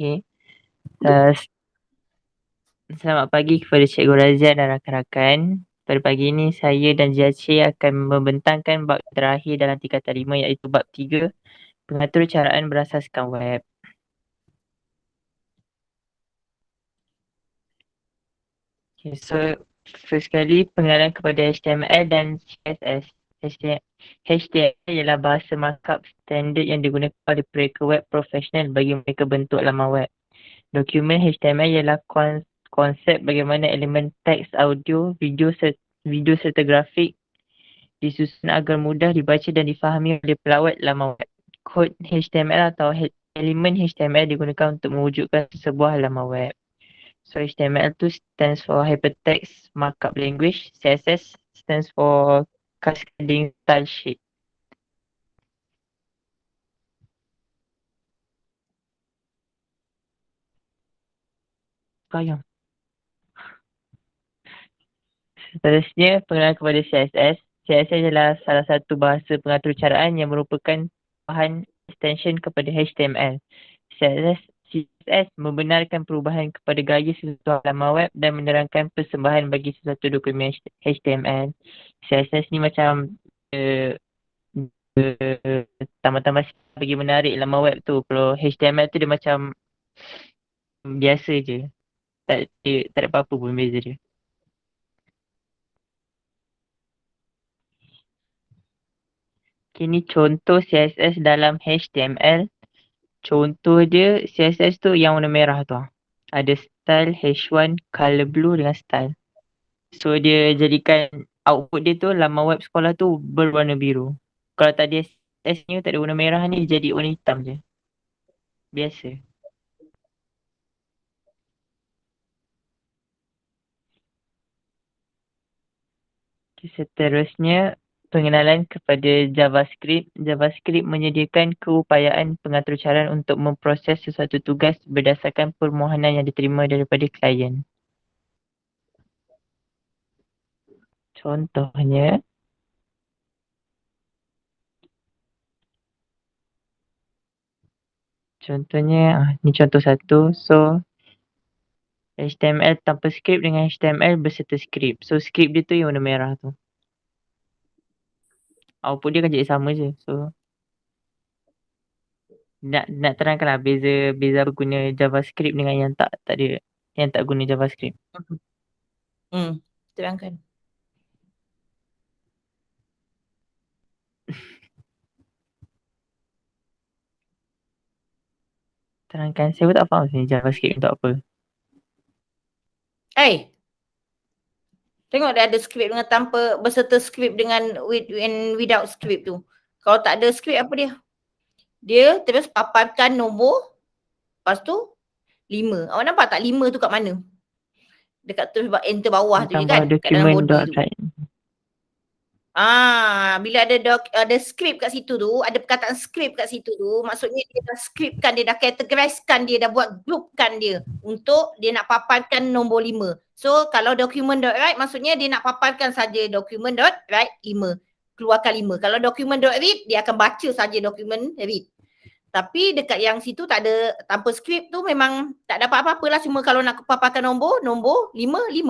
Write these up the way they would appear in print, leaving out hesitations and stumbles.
Okay. Selamat pagi kepada Cikgu Razia dan rakan-rakan. Pada pagi ini saya dan Jiaci akan membentangkan bab terakhir dalam tingkatan 5 iaitu bab 3, pengatur caraan berasaskan web. Okay, so first sekali pengenalan kepada HTML dan CSS. HTML ialah bahasa markup standard yang digunakan oleh peraker web profesional bagi mereka bentuk laman web. Dokumen HTML ialah konsep bagaimana elemen teks, audio, video serta grafik disusun agar mudah dibaca dan difahami oleh pelawat laman web. Kod HTML atau elemen HTML digunakan untuk mewujudkan sebuah laman web. So HTML tu stands for Hypertext Markup Language. CSS stands for Cascading Style Sheet. Sayang. Seterusnya, pengenalan kepada CSS. CSS adalah salah satu bahasa pengatur caraan yang merupakan bahan extension kepada HTML. CSS membenarkan perubahan kepada gaya sesuatu halaman web dan menerangkan persembahan bagi sesuatu dokumen HTML. CSS ni macam tambah-tambah bagi menarik laman web tu. Kalau HTML tu dia macam biasa je. Tak ada apa-apa pun beza dia. Ini contoh CSS dalam HTML. Contoh dia CSS tu yang warna merah tu. Ada style H1 color blue dengan style. So dia jadikan output dia tu laman web sekolah tu berwarna biru. Kalau tak ada CSS ni tak ada warna merah ni jadi warna hitam je. Biasa. Okay, seterusnya pengenalan kepada JavaScript. JavaScript menyediakan keupayaan pengatur caraan untuk memproses sesuatu tugas berdasarkan permohonan yang diterima daripada klien. Contohnya, ni contoh satu. So, HTML tanpa skrip dengan HTML berserta skrip. So, skrip dia tu yang warna merah tu. Output dia akan jadi sama je. So, nak terangkanlah beza guna JavaScript dengan yang tak ada, yang tak guna JavaScript. Terangkan. Terangkan, saya pun tak faham sebenarnya JavaScript untuk apa. Tengok dia ada skrip dengan tanpa, berserta skrip dengan without skrip tu. Kalau tak ada skrip apa dia? Dia terus paparkan nombor, lepas tu 5. Awak nampak tak 5 tu kat mana? Dekat tu enter bawah tu je kan? Kat dalam body tu. Bila ada skrip kat situ tu, ada perkataan skrip kat situ tu, maksudnya dia dah skripkan, dia dah categorizekan, dia dah buat groupkan dia untuk dia nak paparkan nombor 5. So kalau document.write maksudnya dia nak paparkan saja document.write 5. Keluarkan 5. Kalau document.read dia akan baca saja document read. Tapi dekat yang situ tak ada, tanpa skrip tu memang tak dapat apa-apa lah. Cuma kalau nak paparkan nombor 5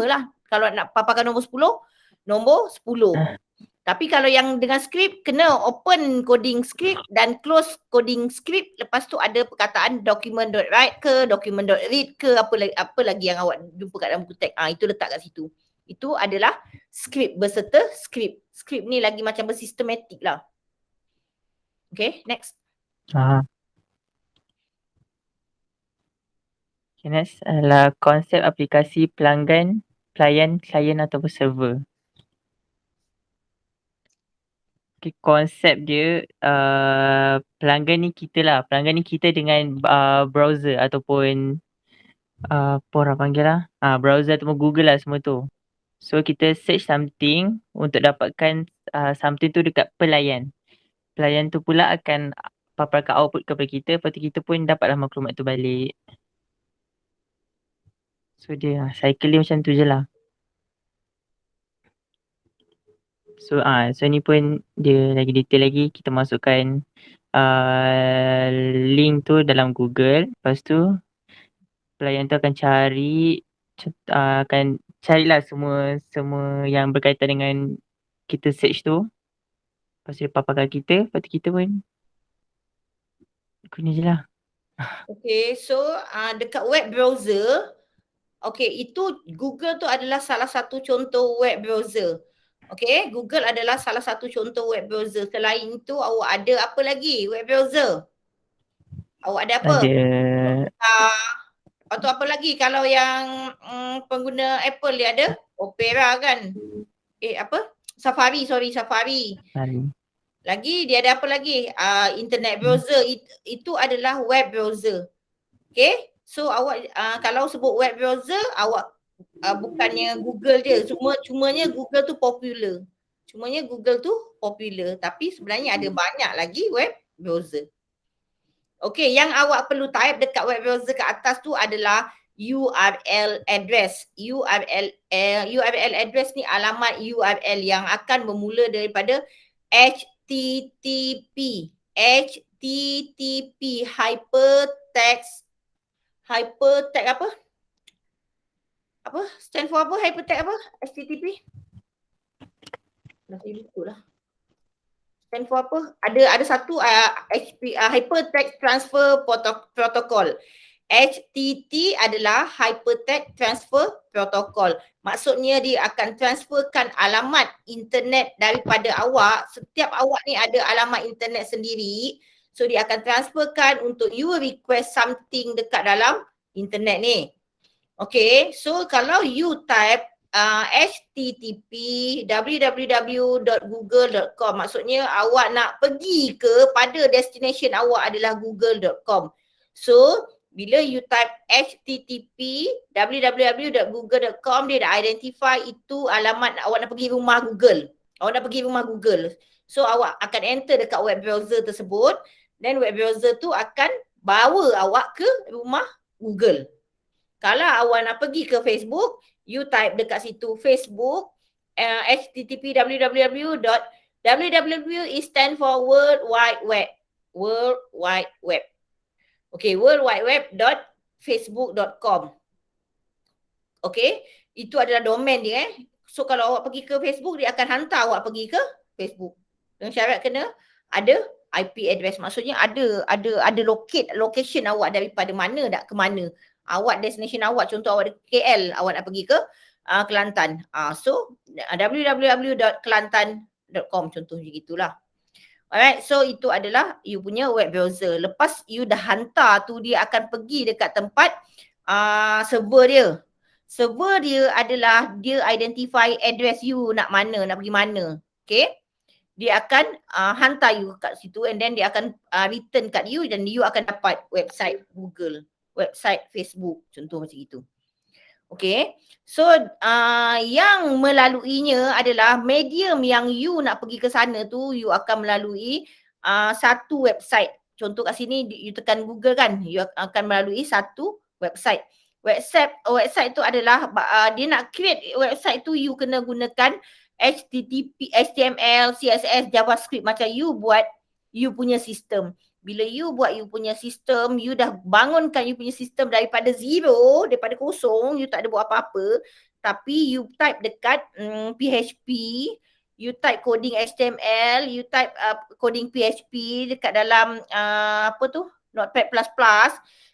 lah. Kalau nak paparkan nombor 10, nombor 10. Tapi kalau yang dengan skrip, kena open coding script dan close coding script. Lepas tu ada perkataan document.write ke, document.read ke, apa lagi yang awak jumpa kat dalam buku teks. Itu letak kat situ. Itu adalah script berserta script. Script ni lagi macam bersistematik lah. Okay, next. Next adalah konsep aplikasi pelanggan, klien ataupun server. Okay, konsep dia pelanggan ni kita lah. Pelanggan ni kita dengan browser ataupun apa orang panggil lah. Browser ataupun Google lah semua tu. So kita search something untuk dapatkan something tu dekat pelayan. Pelayan tu pula akan paparkan output kepada kita. Lepas tu kita pun dapatlah maklumat tu balik. So dia cycle dia macam tu je lah. So ni pun dia lagi detail lagi. Kita masukkan link tu dalam Google. Lepas tu pelayan tu akan cari akan carilah semua yang berkaitan dengan kita search tu. Lepas tu dia paparkan kita, lepas tu kita pun guna je lah. Okay, so dekat web browser, okay, itu Google tu adalah salah satu contoh web browser. Okay, Google adalah salah satu contoh web browser. Selain itu, awak ada apa lagi web browser? Awak ada apa? Ada Atau apa lagi kalau yang pengguna Apple dia ada? Opera kan? Apa? Safari, Safari. Lagi dia ada apa lagi? Internet browser. Itu adalah web browser. Okay? So awak kalau sebut web browser, awak bukannya Google je. Cumanya Google tu popular. Tapi sebenarnya ada banyak lagi web browser. Okay, yang awak perlu type dekat web browser ke atas tu adalah URL address. URL address ni alamat URL yang akan bermula daripada HTTP hypertext apa? Apa? Stand for apa? Hypertext apa? HTTP? Dah saya lupa lah. Stand for apa? Ada satu Hypertext Transfer Protocol. HTT adalah Hypertext Transfer Protocol. Maksudnya dia akan transferkan alamat internet daripada awak. Setiap awak ni ada alamat internet sendiri. So dia akan transferkan untuk you request something dekat dalam internet ni. Okay, so kalau you type HTTP www.google.com, maksudnya awak nak pergi ke pada destination awak adalah google.com. So bila you type HTTP www.google.com, dia dah identify itu alamat awak nak pergi rumah Google. So awak akan enter dekat web browser tersebut, dan web browser tu akan bawa awak ke rumah Google. Kalau awak nak pergi ke Facebook, you type dekat situ Facebook, HTTP www is stand for World Wide Web. Okay, worldwideweb.facebook.com. Okay, itu adalah domain dia. So kalau awak pergi ke Facebook, dia akan hantar awak pergi ke Facebook. Dengan syarat kena ada IP address. Maksudnya ada location awak daripada mana dak ke mana. Awak destination awak, contoh awak di KL, awak nak pergi ke Kelantan. So www.kelantan.com contohnya gitulah. Alright, so itu adalah you punya web browser. Lepas you dah hantar tu, dia akan pergi dekat tempat server dia. Server dia adalah dia identify address you nak pergi mana. Okay? Dia akan hantar you kat situ, and then dia akan return kat you, dan you akan dapat website Google, website Facebook, contoh macam itu. Okay, so yang melaluinya adalah medium yang you nak pergi ke sana tu, you akan melalui satu website. Contoh kat sini you tekan Google kan, you akan melalui satu website. Website tu adalah dia nak create website tu, you kena gunakan HTTP, HTML, CSS, JavaScript macam you buat you punya sistem. Bila you buat you punya sistem, you dah bangunkan you punya sistem daripada zero, daripada kosong, you tak ada buat apa-apa. Tapi you type dekat PHP, you type coding HTML, you type coding PHP dekat dalam Notepad++.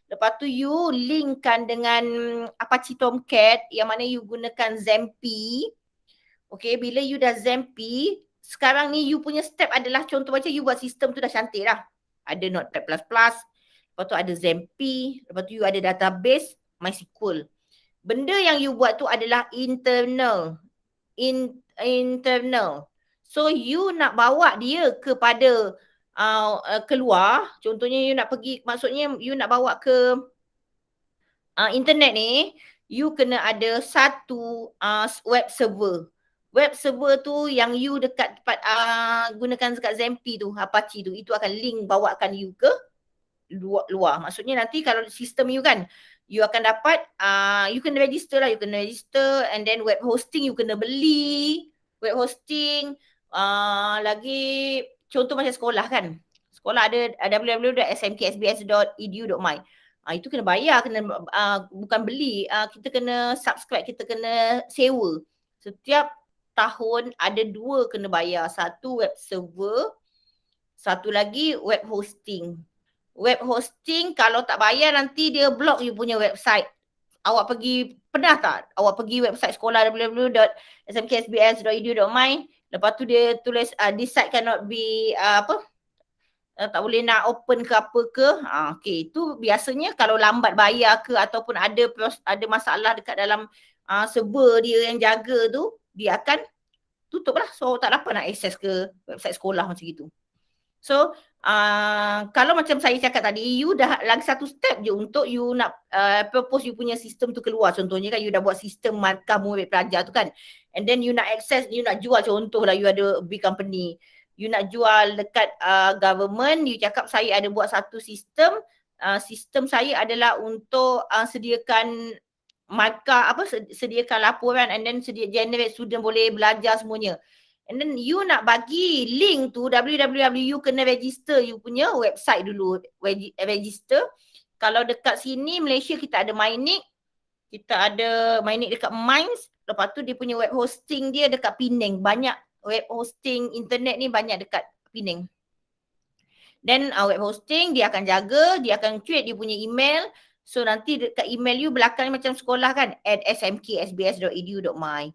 Lepas tu you linkkan dengan Apache Tomcat yang mana you gunakan Zempi. Okay, bila you dah Zempi, sekarang ni you punya step adalah contoh macam you buat sistem tu dah cantik dah. Ada Notepad++, lepas tu ada Zempi, lepas tu you ada database MySQL. Benda yang you buat tu adalah internal. So you nak bawa dia kepada keluar, contohnya you nak pergi, maksudnya you nak bawa ke internet ni, you kena ada satu web server. Web server tu yang you dekat gunakan dekat Zempi tu, Apache tu, itu akan link bawakan you ke luar. Maksudnya nanti kalau sistem you kan, you akan dapat, you kena register lah, and then web hosting you kena beli, web hosting, lagi contoh macam sekolah kan. Sekolah ada www.smksbs.edu.my. Itu kena bayar, bukan beli, kita kena subscribe, kita kena sewa. Setiap tahun ada 2 kena bayar. Satu web server, satu lagi web hosting. Web hosting kalau tak bayar nanti dia block you punya website. Pernah tak awak pergi website sekolah www.smksbs.edu.my, lepas tu dia tulis this site cannot be tak boleh nak open ke apa ke. Okay, itu biasanya kalau lambat bayar ke ataupun ada masalah dekat dalam server dia yang jaga tu, dia akan tutup lah. So tak dapat nak akses ke website sekolah macam gitu. So kalau macam saya cakap tadi, you dah lagi satu step je untuk you nak propose you punya sistem tu keluar. Contohnya kan you dah buat sistem markah murid pelajar tu kan, and then you nak access, you nak jual, contohlah you ada big company, you nak jual dekat government, you cakap saya ada buat satu sistem, sistem saya adalah untuk sediakan markah, sediakan laporan, and then generate student boleh belajar semuanya. And then you nak bagi link tu www, you kena register you punya website dulu, register. Kalau dekat sini Malaysia kita ada Mynik, kita ada Mynik dekat Minds, lepas tu dia punya web hosting dia dekat Penang. Banyak web hosting internet ni banyak dekat Penang. Then web hosting dia akan jaga, dia akan create dia punya email. So nanti dekat email you belakang macam sekolah kan, @smksbs.edu.my.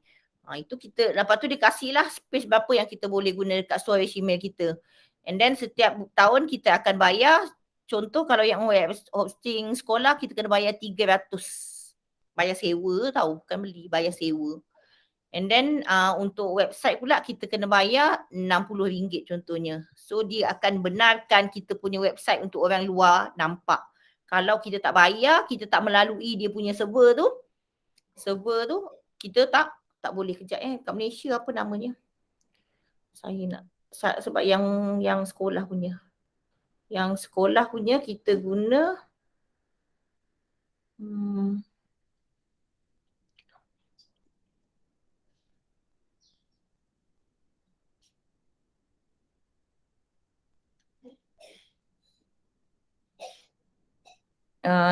Itu kita, lepas tu dia kasihlah space berapa yang kita boleh guna dekat storage email kita. And then setiap tahun kita akan bayar. Contoh kalau yang web hosting sekolah kita kena bayar 300. Bayar sewa tau, bukan beli, bayar sewa. And then untuk website pula kita kena bayar RM60 contohnya. So dia akan benarkan kita punya website untuk orang luar nampak. Kalau kita tak bayar, kita tak melalui dia punya server tu, kita tak boleh. Kejap kat Malaysia apa namanya? Saya nak, sebab yang sekolah punya. Yang sekolah punya kita guna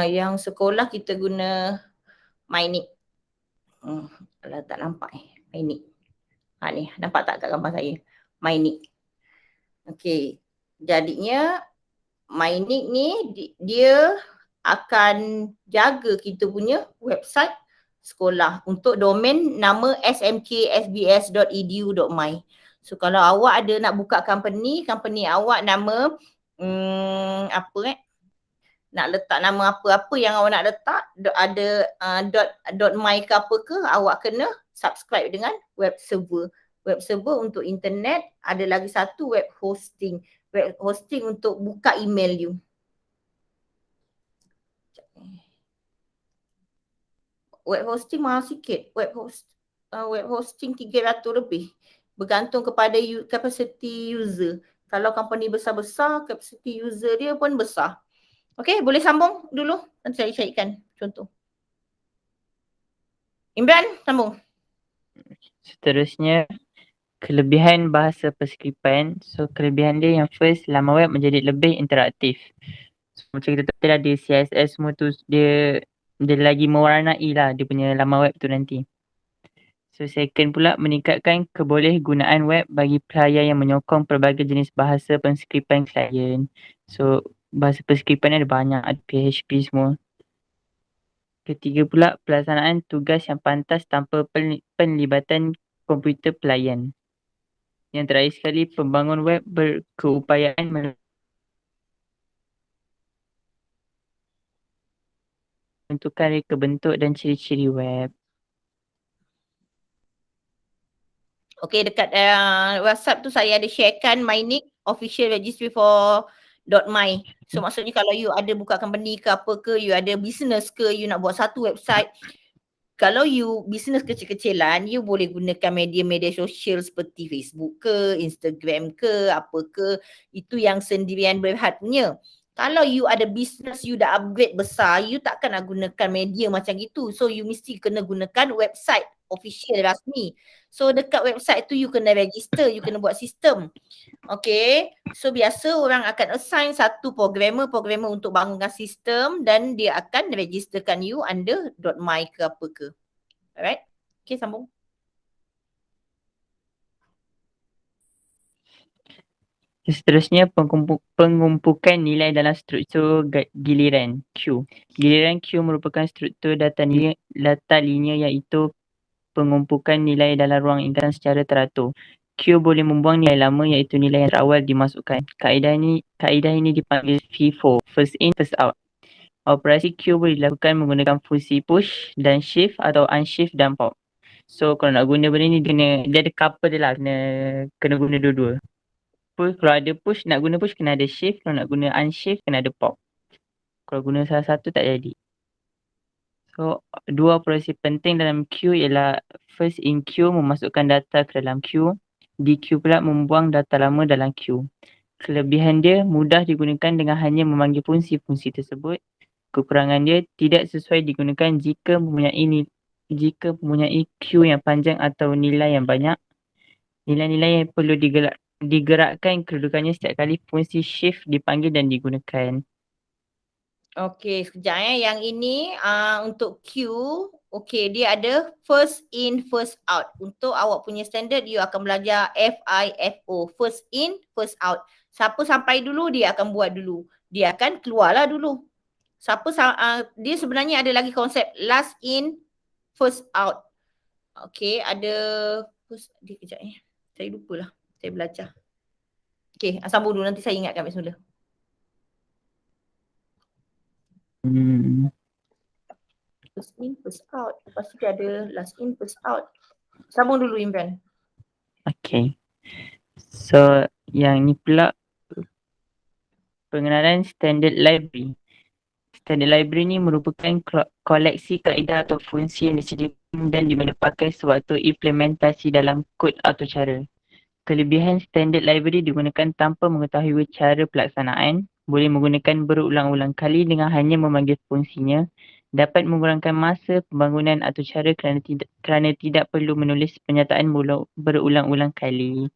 yang sekolah kita guna Mynik. Kalau tak nampak Mynik. Ni nampak tak kat gambar saya? Mynik. Okey. Jadinya Mynik ni dia akan jaga kita punya website sekolah untuk domain nama smksbs.edu.my. So kalau awak ada nak buka company awak nama nak letak nama apa-apa yang awak nak letak, ada .my ke apa ke, awak kena subscribe dengan web server. Web server untuk internet, ada lagi satu web hosting. Web hosting untuk buka email you. Web hosting mahal sikit. Web hosting 300 lebih. Bergantung kepada capacity user. Kalau company besar-besar, capacity user dia pun besar. Okey, boleh sambung dulu. Nanti saya carikan contoh. Imran, sambung. Seterusnya, kelebihan bahasa perskriptan. So, kelebihan dia yang first, laman web menjadi lebih interaktif. So, macam kita tahu ada CSS semua tu, dia lagi mewarnai lah dia punya laman web tu nanti. So, second pula, meningkatkan kebolehgunaan web bagi pelayan yang menyokong pelbagai jenis bahasa perskriptan klien. So, bahasa perskriptan ada banyak, ada PHP semua. Ketiga pula, pelaksanaan tugas yang pantas tanpa penlibatan komputer pelayan. Yang terakhir sekali, pembangun web berkeupayaan menentukan reka bentuk dan ciri-ciri web. Okey, dekat WhatsApp tu saya ada sharekan Mynik official registry for .my. So maksudnya kalau you ada buka company ke apa ke, you ada business ke, you nak buat satu website. Kalau you business kecil-kecilan, you boleh gunakan media-media sosial seperti Facebook ke, Instagram ke, apa ke. Itu yang sendirian Berhad punya. Kalau you ada business, you dah upgrade besar, you takkan nak gunakan media macam gitu. So you mesti kena gunakan website official rasmi. So dekat website tu you kena register, you kena buat sistem. Okay, so biasa orang akan assign satu programmer untuk bangunkan sistem dan dia akan registerkan you under .my ke apa ke. Alright, okay sambung. Seterusnya pengumpukan nilai dalam struktur giliran Q. Giliran Q merupakan struktur data linear iaitu pengumpukan nilai dalam ruang ingkatan secara teratur. Q boleh membuang nilai lama iaitu nilai yang terawal dimasukkan. Kaedah ini dipanggil FIFO, first in first out. Operasi Q boleh dilakukan menggunakan fungsi push dan shift atau unshift dan pop. So kalau nak guna benda ni dia ada couple dia lah, kena guna dua-dua. Kalau ada push, nak guna push kena ada shift. Kalau nak guna unshift kena ada pop. Kalau guna salah satu tak jadi. So dua operasi penting dalam Q ialah first in Q memasukkan data ke dalam Q. DQ pula membuang data lama dalam Q. Kelebihan dia mudah digunakan dengan hanya memanggil fungsi-fungsi tersebut. Kekurangan dia tidak sesuai digunakan jika mempunyai Q yang panjang atau nilai yang banyak. Nilai-nilai yang perlu digerakkan kedudukannya setiap kali fungsi shift dipanggil dan digunakan. Okay, sekejap Yang ini untuk Q, okay, dia ada first in, first out. Untuk awak punya standard, you akan belajar FIFO, first in, first out. Siapa sampai dulu, dia akan buat dulu. Dia akan keluarlah dulu. Dia sebenarnya ada lagi konsep last in, first out. Okay, ada kejap saya lupa lah. Saya belajar. Okay, sambung dulu. Nanti saya ingatkan semula. First in, first out. Lepas tu dia ada last in, first out. Sambung dulu Imran. Okay. So yang ni pula pengenalan standard library. Standard library ni merupakan koleksi kaedah atau fungsi yang disediakan dan dimana pakai sewaktu implementasi dalam kod atau cara. Kelebihan standard library digunakan tanpa mengetahui cara pelaksanaan, boleh menggunakan berulang-ulang kali dengan hanya memanggil fungsinya, dapat mengurangkan masa pembangunan atau cara kerana tidak perlu menulis pernyataan berulang-ulang kali.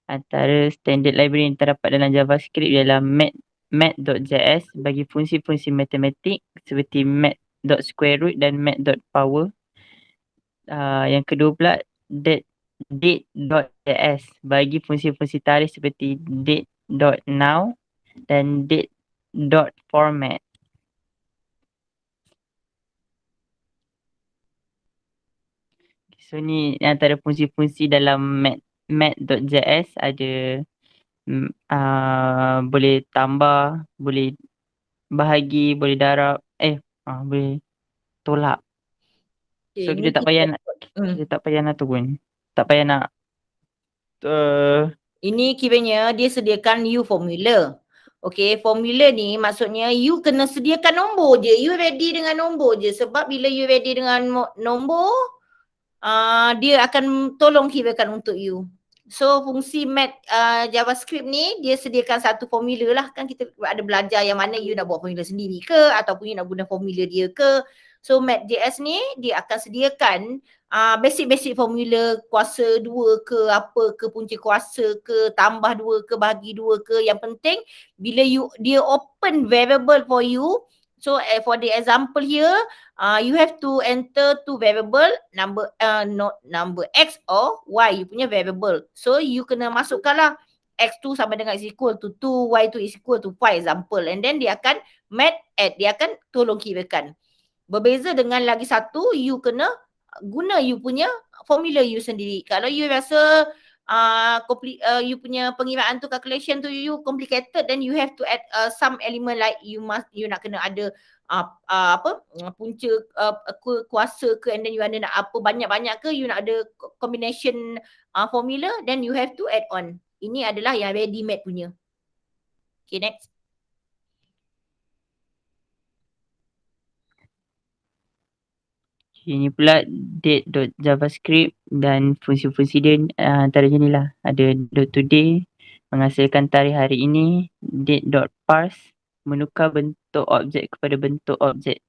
Antara standard library yang terdapat dalam JavaScript ialah math.js bagi fungsi-fungsi matematik seperti math.square root dan math.power. Yang kedua pula date.js bagi fungsi-fungsi tarikh seperti date.now dan date.format. So ni antara fungsi-fungsi dalam math.js ada boleh tambah, boleh bahagi, boleh darab, boleh tolak. So kita tak payah nak turun. Tak payah nak ini kiranya dia sediakan you formula. Okay, formula ni maksudnya you kena sediakan nombor je. You ready dengan nombor je. Sebab bila you ready dengan nombor, dia akan tolong kirakan untuk you. So fungsi math JavaScript ni dia sediakan satu formula lah. Kan kita ada belajar yang mana you nak buat formula sendiri ke ataupun you nak guna formula dia ke. So math.js ni dia akan sediakan basic formula kuasa 2 ke apa ke, punca kuasa ke, tambah 2 ke, bahagi 2 ke. Yang penting bila dia open variable for you. So for the example here, you have to enter two variable, number X or Y, you punya variable. So you kena masukkanlah X2 sama dengan is equal to 2, Y2 is equal to 5 example. And then dia akan add, dia akan tolong kirakan. Berbeza dengan lagi satu, you kena guna you punya formula you sendiri. Kalau you rasa you punya pengiraan tu, calculation tu you complicated, then you have to add some element like you nak kena ada punca kuasa ke, and then you ada nak apa banyak-banyak ke, you nak ada combination formula, then you have to add on. Ini adalah yang ready made punya. Okay, next. Ini pula date.javascript dan fungsi-fungsi dia antaranya ni lah. Ada date today menghasilkan tarikh hari ini, date.parse menukar bentuk objek kepada bentuk objek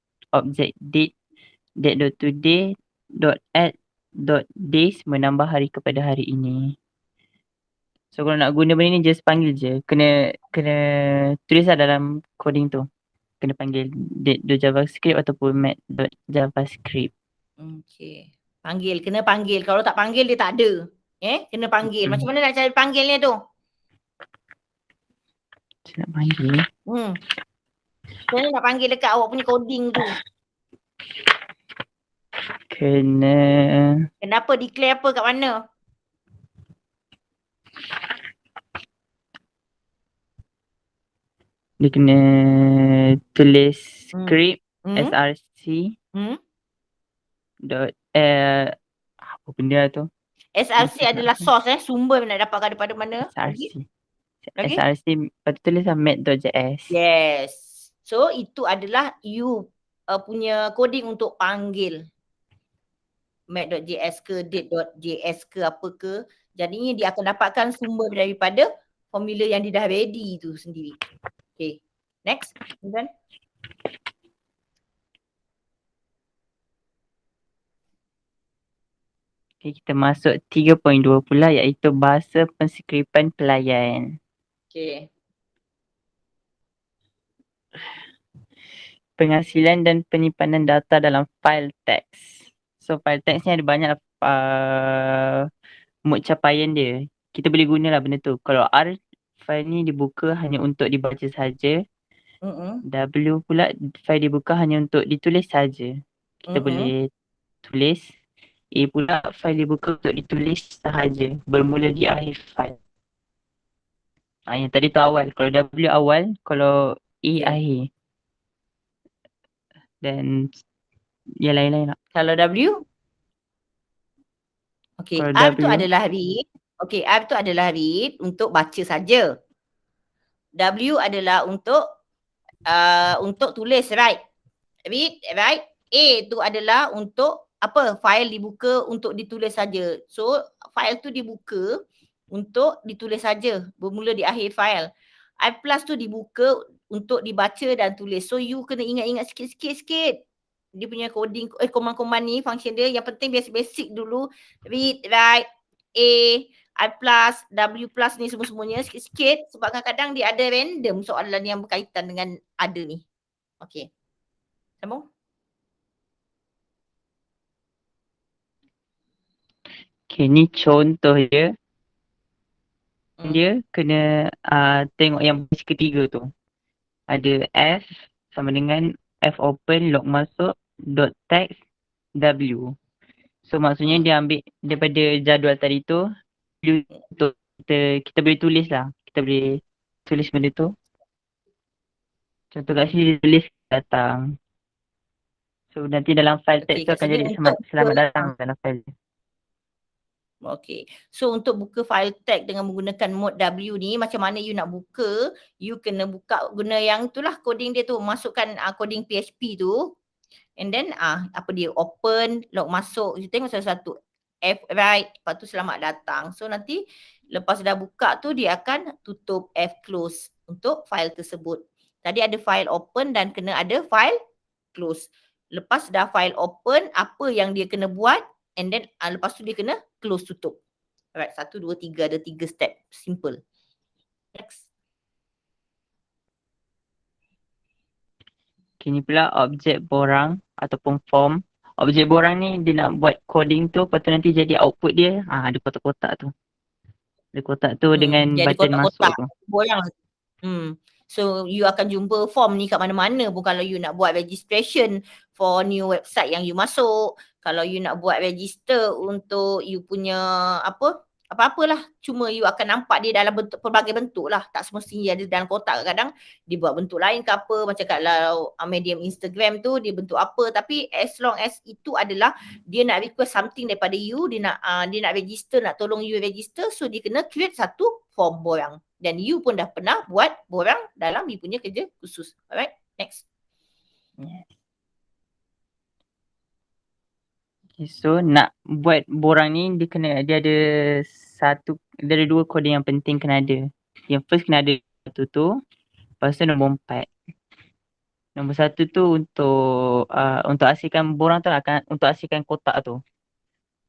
date.today .add.days menambah hari kepada hari ini. So kalau nak guna benda ni just panggil je. Kena tulis lah dalam coding tu. Kena panggil date.javascript ataupun mat.javascript. Okay. Kena panggil. Kalau tak panggil dia tak ada. Kena panggil. Macam mana nak cari panggilnya tu? Saya nak panggil. Macam mana nak panggil dekat awak punya coding tu? Kenapa declare apa kat mana? Dia kena tulis script src apa benda tu? SRC adalah source sumber nak dapatkan daripada mana? SRC. SRC lepas tu tulis mat.js. Yes. So itu adalah you punya coding untuk panggil mat.js ke date.js ke apa ke. Jadinya dia akan dapatkan sumber daripada formula yang dia dah ready tu sendiri. Okay. Next. Then. Okay, kita masuk 3.2 pula iaitu bahasa penskriptan pelayan. Okay. Penghasilan dan penyimpanan data dalam file teks. So file teks ni ada banyak mode capaian dia. Kita boleh gunalah benda tu. Kalau R, file ni dibuka hanya untuk dibaca saja. W pula file dibuka hanya untuk ditulis saja. Kita boleh tulis. A pula file dibuka untuk ditulis sahaja. Bermula di akhir file. Yang tadi tu awal. Kalau W awal, kalau A akhir. Dan yang lain-lain lah. Kalau W? Okay, R tu adalah read. Okay, R tu adalah read untuk baca saja. W adalah untuk tulis, right? Read, right? A tu adalah untuk apa? File dibuka untuk ditulis saja. So, file tu dibuka untuk ditulis saja. Bermula di akhir file. I plus tu dibuka untuk dibaca dan tulis. So, you kena ingat-ingat sikit-sikit. Dia punya coding, command-command ni, function dia. Yang penting basic dulu. Read, write, A, I plus, W plus ni semua-semuanya sikit-sikit. Sebab kadang-kadang dia ada random soalan yang berkaitan dengan ada ni. Okay. Sambung. Okay, ni contoh dia. Dia kena tengok yang baris ketiga tu. Ada F sama dengan F open, log masuk, dot text, W. So maksudnya dia ambil daripada jadual tadi tu, untuk kita boleh tulis lah. Kita boleh tulis benda tu. Contoh kat sini dia tulis datang. So nanti dalam file text tu akan jadi selamat datang dalam file. Okay. So untuk buka file tag dengan menggunakan mode W ni, macam mana you nak buka, you kena buka guna yang itulah coding dia tu. Masukkan coding PHP tu. And then apa dia, open, log masuk. You tengok satu-satu. F write, lepas tu selamat datang. So nanti lepas dah buka tu dia akan tutup F close untuk file tersebut. Tadi ada file open dan kena ada file close. Lepas dah file open, apa yang dia kena buat? And then lepas tu dia kena close tutup. Alright, 1, 2, 3. Ada 3 step. Simple. Next. Okay, ni pula objek borang ataupun form. Objek borang ni dia nak buat coding tu, lepas tu nanti jadi output dia. Ada kotak-kotak tu. Ada kotak tu dengan button masuk tu. Borang. So you akan jumpa form ni kat mana-mana pun kalau you nak buat registration for new website yang you masuk. Kalau you nak buat register untuk you punya apa-apalah. Cuma you akan nampak dia dalam bentuk, pelbagai bentuk lah. Tak semestinya ada dalam kotak. Kadang dia buat bentuk lain ke apa. Macam kalau medium Instagram tu dia bentuk apa. Tapi as long as itu adalah dia nak request something daripada you. Dia nak register, nak tolong you register. So dia kena create satu form borang. Dan you pun dah pernah buat borang dalam you punya kerja khusus. Alright, next. Okay, so nak buat borang ni dia ada dua coding yang penting kena ada. Yang first kena ada satu tu. Lepas tu nombor 4. Nombor 1 tu untuk hasilkan borang tu lah kan, untuk hasilkan kotak tu.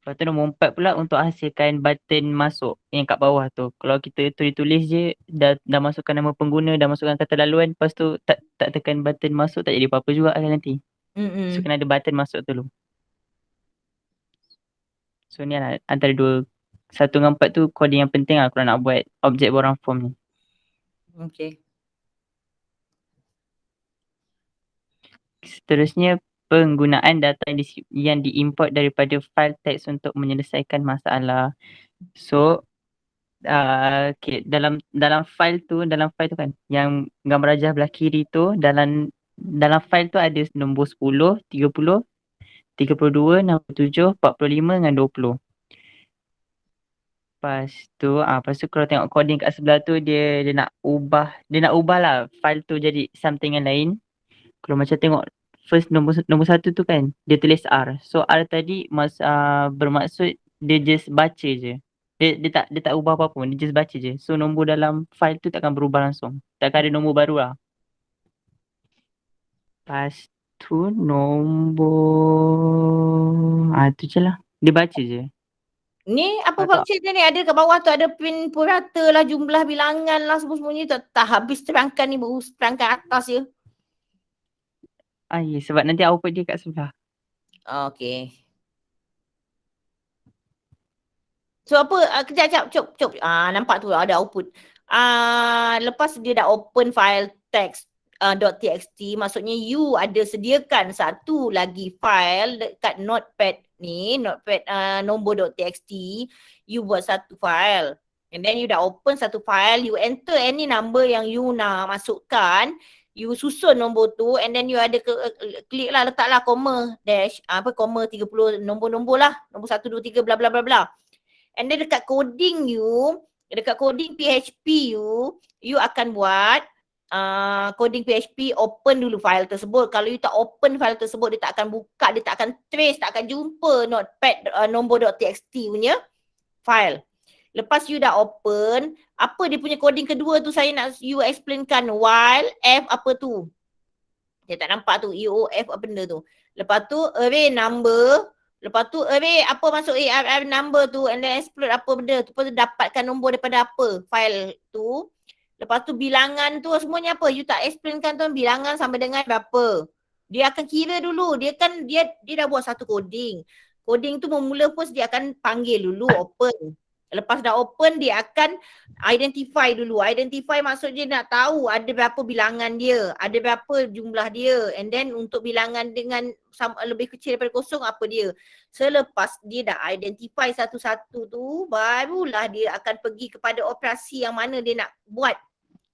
Lepas tu nombor 4 pula untuk hasilkan button masuk yang kat bawah tu. Kalau kita tulis je, dah masukkan nama pengguna, dah masukkan kata laluan, lepas tu tak tekan button masuk, tak jadi apa-apa juga kan nanti. So kena ada button masuk dulu. So ni lah antara dua, 1 dengan 4 tu coding yang penting lah kalau nak buat objek borang form ni. Okay. Seterusnya, penggunaan data yang diimport daripada file teks untuk menyelesaikan masalah. So, okay, dalam file tu kan, yang gambar rajah belah kiri tu, dalam file tu ada nombor 10, 30, 32, 67, 45 dengan 20. Lepas tu kalau tengok coding kat sebelah tu, dia nak ubah lah file tu jadi something yang lain. Kalau macam tengok first nombor 1 tu kan, dia tulis R. So R tadi bermaksud dia just baca je. Dia tak ubah apa pun, dia just baca je. So nombor dalam file tu takkan berubah langsung. Takkan ada nombor baru lah. Lepas tu nombor tu je lah. Dia baca je. Ni apa function dia ni? Ada kat bawah tu ada print purata lah, jumlah bilangan lah, semua-semuanya tak habis terangkan ni, baru terangkan atas je. Ya, sebab nanti output dia kat sebelah. Okay. So apa, kejap, cop. Nampak tu ada output. Lepas dia dah open file text .txt, maksudnya you ada sediakan satu lagi file dekat notepad ni, notepad nombor .txt, you buat satu file. And then you dah open satu file, you enter any number yang you nak masukkan, you susun nombor tu, and then you ada klik lah, letaklah comma dash, comma 30 nombor-nombor lah, nombor 1, 2, 3 bla bla bla bla. And then dekat coding PHP you akan buat coding PHP, open dulu file tersebut. Kalau you tak open file tersebut, dia tak akan buka, dia tak akan trace, tak akan jumpa notepad nombor.txt punya file. Lepas you dah open, apa dia punya coding kedua tu saya nak you explainkan. While F apa tu? Dia tak nampak tu, EOF apa benda tu. Lepas tu array number, lepas tu array apa masuk ARR number tu, and then explode apa benda tu, lepas tu dapatkan nombor daripada apa file tu. Lepas tu bilangan tu semuanya apa, you tak explainkan tu, bilangan sama dengan berapa. Dia akan kira dulu, dia dah buat satu coding. Coding tu memula first dia akan panggil dulu open. Lepas dah open, dia akan identify dulu. Identify maksudnya nak tahu ada berapa bilangan dia, ada berapa jumlah dia, and then untuk bilangan dengan lebih kecil daripada kosong apa dia. Selepas dia dah identify satu-satu tu, barulah dia akan pergi kepada operasi yang mana dia nak buat.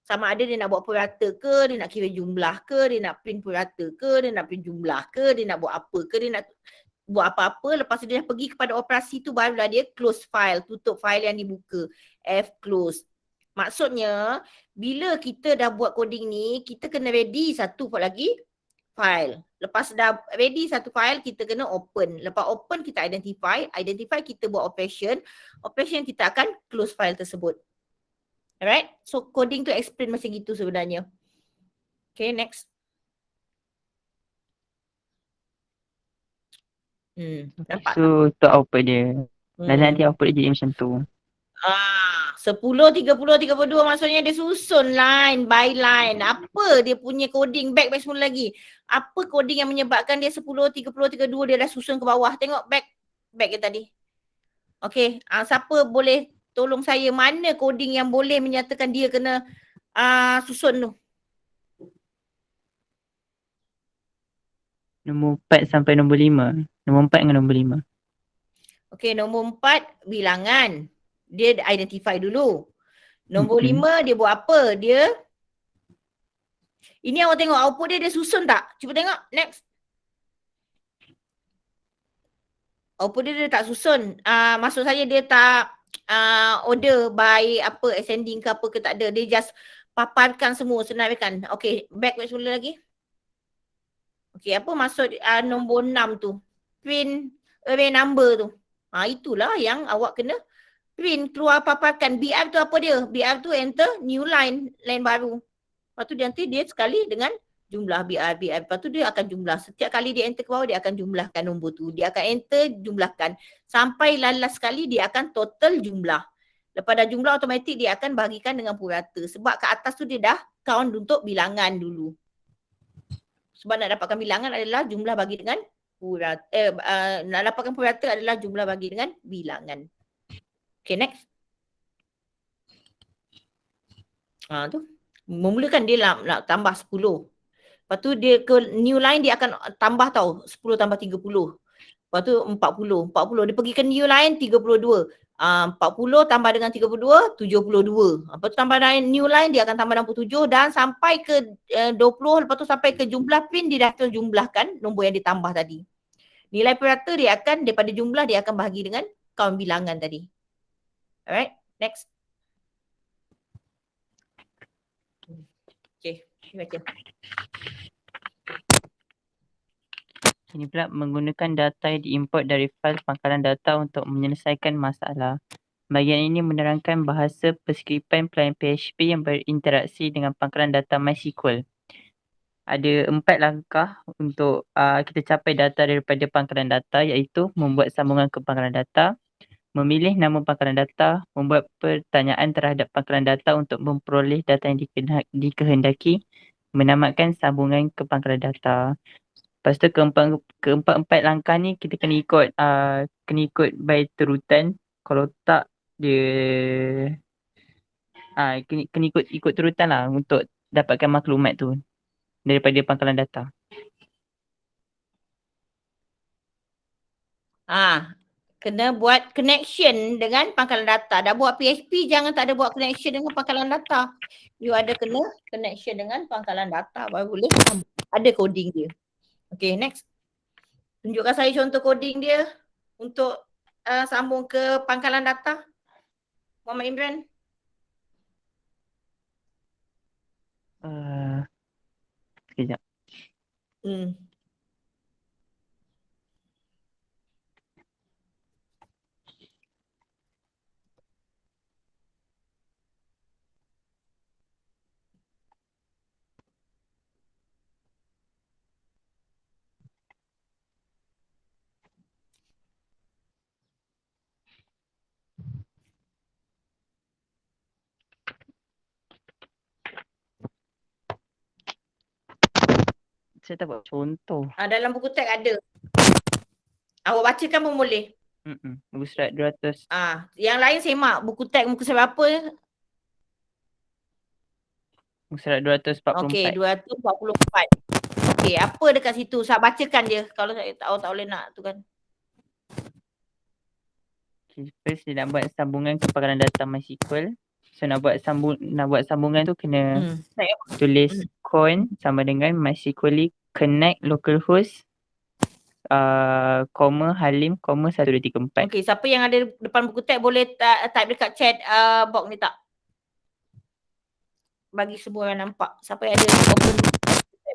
Sama ada dia nak buat purata ke, dia nak kira jumlah ke, dia nak print purata ke, dia nak print jumlah ke, dia nak buat apa ke, dia nak buat apa-apa. Lepas tu dia dah pergi kepada operasi tu, barulah dia close file, tutup file yang dibuka. F close. Maksudnya bila kita dah buat coding ni, kita kena ready satu lagi file. Lepas dah ready satu file, kita kena open. Lepas open kita identify kita buat operation kita akan close file tersebut. Alright, so coding tu explain macam gitu sebenarnya. Okay, next. Nampak so tu output dia. Dan nanti output dia jadi macam tu. 10, 30, 32 maksudnya dia susun line by line. Apa dia punya coding, back semula lagi. Apa coding yang menyebabkan dia 10, 30, 32 dia dah susun ke bawah. Tengok back dia tadi. Okay, siapa boleh tolong saya, mana coding yang boleh menyatakan dia kena susun tu? Nombor 4 sampai nombor 5. Nombor 4 dengan nombor 5. Okay, nombor 4 bilangan. Dia identify dulu. Nombor 5 dia buat apa? Ini awak tengok output dia susun tak? Cuba tengok, next. Output dia tak susun. Maksud saya dia tak order by apa, ascending ke apa ke, tak ada. Dia just paparkan semua, senaraikan. Okay, back semula lagi. Okay, apa maksud nombor 6 tu? Print array number tu. Itulah yang awak kena print, keluar paparkan. BR tu apa dia? BR tu enter new line baru. Lepas tu nanti dia sekali dengan jumlah BR. Lepas tu dia akan jumlah. Setiap kali dia enter ke bawah, dia akan jumlahkan nombor tu. Dia akan enter, jumlahkan. Sampai last kali dia akan total jumlah. Lepas dah jumlah automatik dia akan bahagikan dengan purata. Sebab kat atas tu dia dah count untuk bilangan dulu. Sebab nak dapatkan bilangan adalah jumlah bagi dengan purata. Nak dapatkan purata adalah jumlah bagi dengan bilangan. Okay, next. Tu. Memulakan dia nak tambah 10. Lepas tu dia ke new line dia akan tambah tau. 10 tambah 30. Lepas tu 40. Dia pergi ke new line 32. 40 tambah dengan 32, 72. Lepas tu tambah dengan new line dia akan tambah 67 dan sampai ke 20. Lepas tu sampai ke jumlah pin dia dah terjumlahkan nombor yang ditambah tadi. Nilai purata dia akan daripada jumlah dia akan bahagi dengan kaum bilangan tadi. Alright, next. Okay, baca. Ini pula menggunakan data yang diimport dari fail pangkalan data untuk menyelesaikan masalah. Bahagian ini menerangkan bahasa perskriptan pelayan PHP yang berinteraksi dengan pangkalan data MySQL. Ada 4 langkah untuk kita capai data daripada pangkalan data, iaitu membuat sambungan ke pangkalan data, memilih nama pangkalan data, membuat pertanyaan terhadap pangkalan data untuk memperoleh data yang dikehendaki, menamatkan sambungan ke pangkalan data. Lepas tu keempat-empat langkah ni kita kena ikut by terutan. Kalau tak dia kena ikut terutan lah untuk dapatkan maklumat tu daripada pangkalan data. Kena buat connection dengan pangkalan data. Dah buat PHP, jangan tak ada buat connection dengan pangkalan data. You ada kena connection dengan pangkalan data baru boleh ada coding dia. Okay, next. Tunjukkan saya contoh coding dia untuk sambung ke pangkalan data. Muhammad Imran. Sekejap. Saya tak buat contoh. Dalam buku teks ada. Awak bacakan pun boleh. Buku surat 200. Yang lain semak. Buku teks muka surat berapa? Buku surat 244. Okey, 244. Okey, apa dekat situ? Saya bacakan dia kalau awak tak boleh nak tu kan. Okay, first dia nak buat sambungan ke pangkalan data MySQL. So nak buat sambungan tu kena tulis con sama dengan MySQL connect localhost Halim 1234. Okey, siapa yang ada depan buku teks boleh type dekat chat box ni tak? Bagi semua orang nampak. Siapa yang ada open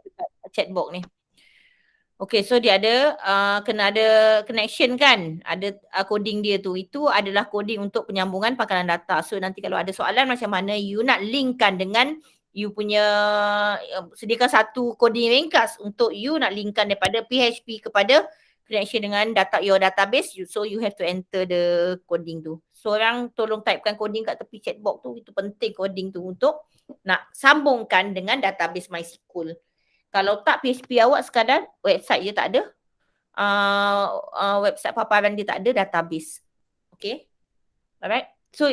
dekat chat box ni. Okay, so dia ada kena ada connection kan, ada coding dia tu. Itu adalah coding untuk penyambungan pangkalan data. So nanti kalau ada soalan macam mana you nak linkkan dengan you punya sediakan satu coding ringkas untuk you nak linkkan daripada PHP kepada connection dengan your database. So you have to enter the coding tu. So orang tolong typekan coding kat tepi chat box tu. Itu penting coding tu untuk nak sambungkan dengan database MySQL. Kalau tak PHP awak sekadar website je tak ada. Website paparan dia tak ada database. Okay. Alright. So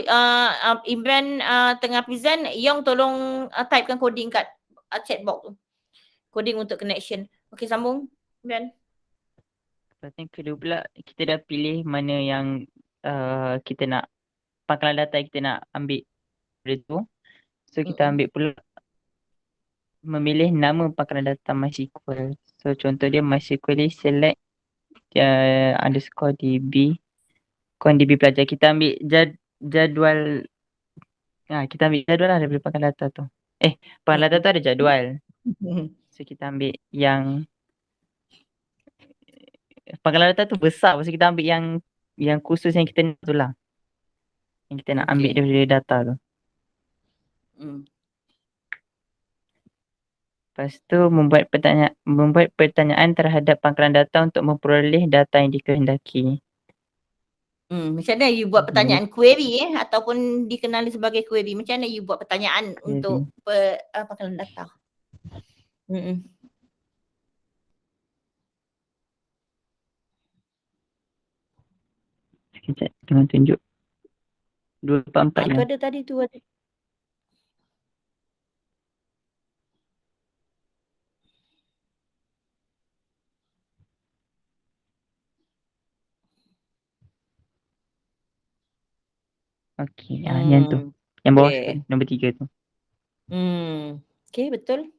Imran tengah present, Yong tolong typekan coding kat chat box tu. Coding untuk connection. Okay, sambung Imran. Lepas tu kedua pula kita dah pilih mana yang kita nak pangkalan data kita nak ambil dari tu. So kita ambil pula memilih nama pangkalan data MySQL. So contoh dia MySQL select underscore DB DB pelajar. Kita ambil jadual kita ambil jadual lah daripada pangkalan data tu. Pangkalan data tu ada jadual. So kita ambil yang pangkalan data tu besar. So kita ambil yang khusus yang kita nak tu lah. Yang kita nak ambil daripada data tu. Lepas tu membuat pertanyaan terhadap pangkalan data untuk memperoleh data yang dikehendaki. Macam mana you buat pertanyaan query ataupun dikenali sebagai query? Macam mana you buat pertanyaan untuk pangkalan data? Sekejap, tengah tunjuk. 244 Itu ya. ada tadi tu. Okey, yang tu. Yang bawah Okay. sekali, nombor 3 tu. Okay, betul.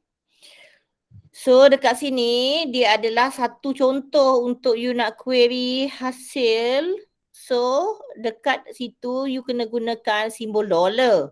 So dekat sini dia adalah satu contoh untuk you nak query hasil. So dekat situ you kena gunakan simbol dollar.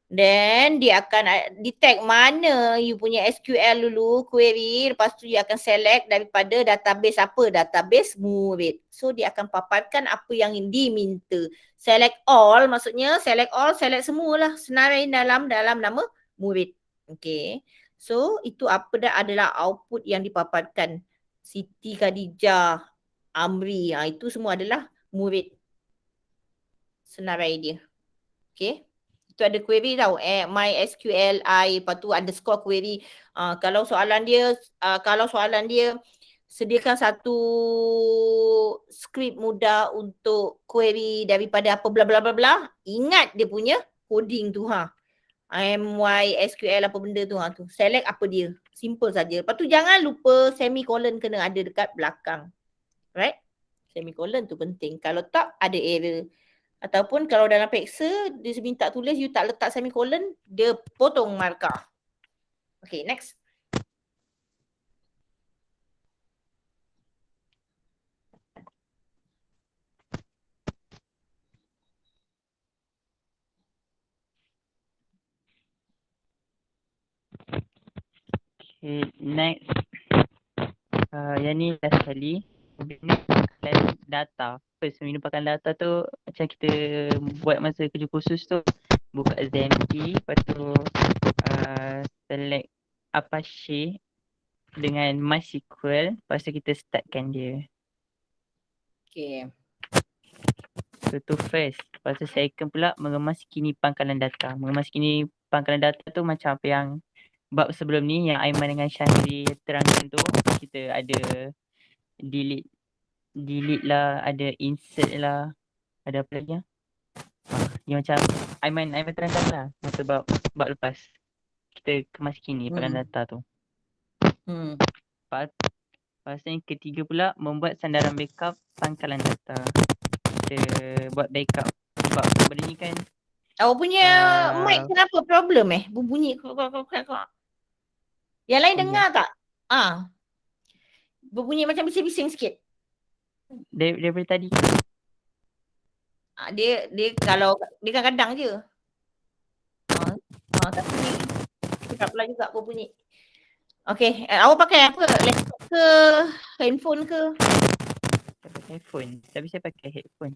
Then dia akan detect mana you punya SQL dulu query. Lepas tu you akan select daripada database apa? Database murid. So dia akan paparkan apa yang diminta. Select all maksudnya select all, select semualah senarai dalam nama murid. Okay. So itu apa dah adalah output yang dipaparkan. Siti Khadijah, Amri. Itu semua adalah murid senarai dia. Okay. Itu ada query tau. MySQLi, lepas tu underscore query. Kalau soalan dia sediakan satu skrip mudah untuk query daripada apa bla bla bla bla. Ingat dia punya coding tu MySQL apa benda tu tu. Select apa dia. Simple saja. Lepas tu jangan lupa semicolon kena ada dekat belakang. Right? Semicolon tu penting. Kalau tak ada error. Ataupun kalau dalam peksa dia minta tulis you tak letak semicolon, dia potong markah. Okay, next. Okay, next. Yang ni last sekali. Pangkalan data. First, pangkalan data tu macam kita buat masa kerja khusus tu. Buka ZMP, lepas tu select Apache dengan MySQL. Lepas tu kita startkan dia. Okay. So tu first. Lepas tu second pula mengemas kini pangkalan data. Mengemas kini pangkalan data tu macam apa yang bab sebelum ni yang Aiman dengan Syahri terangkan tu. Kita ada delete lah, ada insert lah, ada apa lagi yang macam Aiman terangkan lah masa bab lepas. Kita kemas kini pangkalan data tu. Lepas tu yang ketiga pula membuat sandaran backup pangkalan data. Kita buat backup sebab benda ni kan Awak punya mic kenapa problem berbunyi kok. Yang lain dengar tak? Berbunyi macam bising-bising sikit. Daripada tadi. Dia kalau dia kadang-kadang je. Tapi tak pula juga berbunyi. Okay, awak pakai apa? Laptop ke? Handphone ke? Saya pakai handphone. Tapi saya pakai headphone.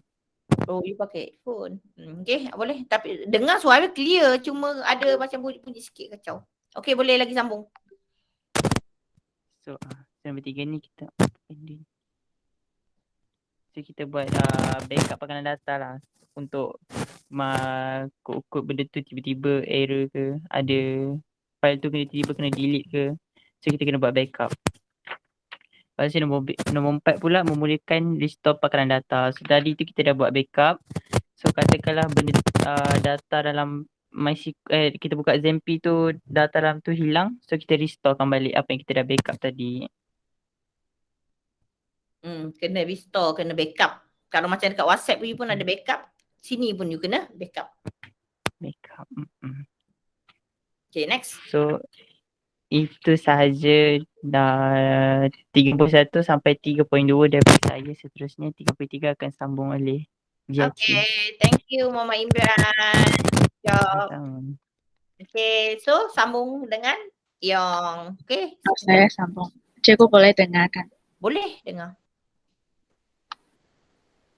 Oh, you pakai headphone. Okay, boleh. Tapi dengar suara clear. Cuma ada macam bunyi sikit kacau. Okay, boleh lagi sambung. So, nombor 3 ni kita So, kita buat backup pangkalan data lah. Untuk kod benda tu tiba-tiba error ke. Ada file tu tiba-tiba kena delete ke. So, kita kena buat backup. Lepas tu nombor 4 pula memulakan restore pangkalan data. So tadi tu kita dah buat backup. So katakanlah benda data dalam MySQL, kita buka ZMP tu, data dalam tu hilang. So kita restorekan balik apa yang kita dah backup tadi. Kena restore, kena backup. Kalau macam dekat WhatsApp you pun ada backup. Sini pun you kena backup. Okay, next. So itu sahaja dah 31 sampai 3.2 daripada saya. Seterusnya 33 akan sambung oleh Jiaci. Okay, thank you Mama Imran. Okay, so sambung dengan Yong. Okay. Saya sambung. Cikgu boleh dengarkan? Boleh dengar.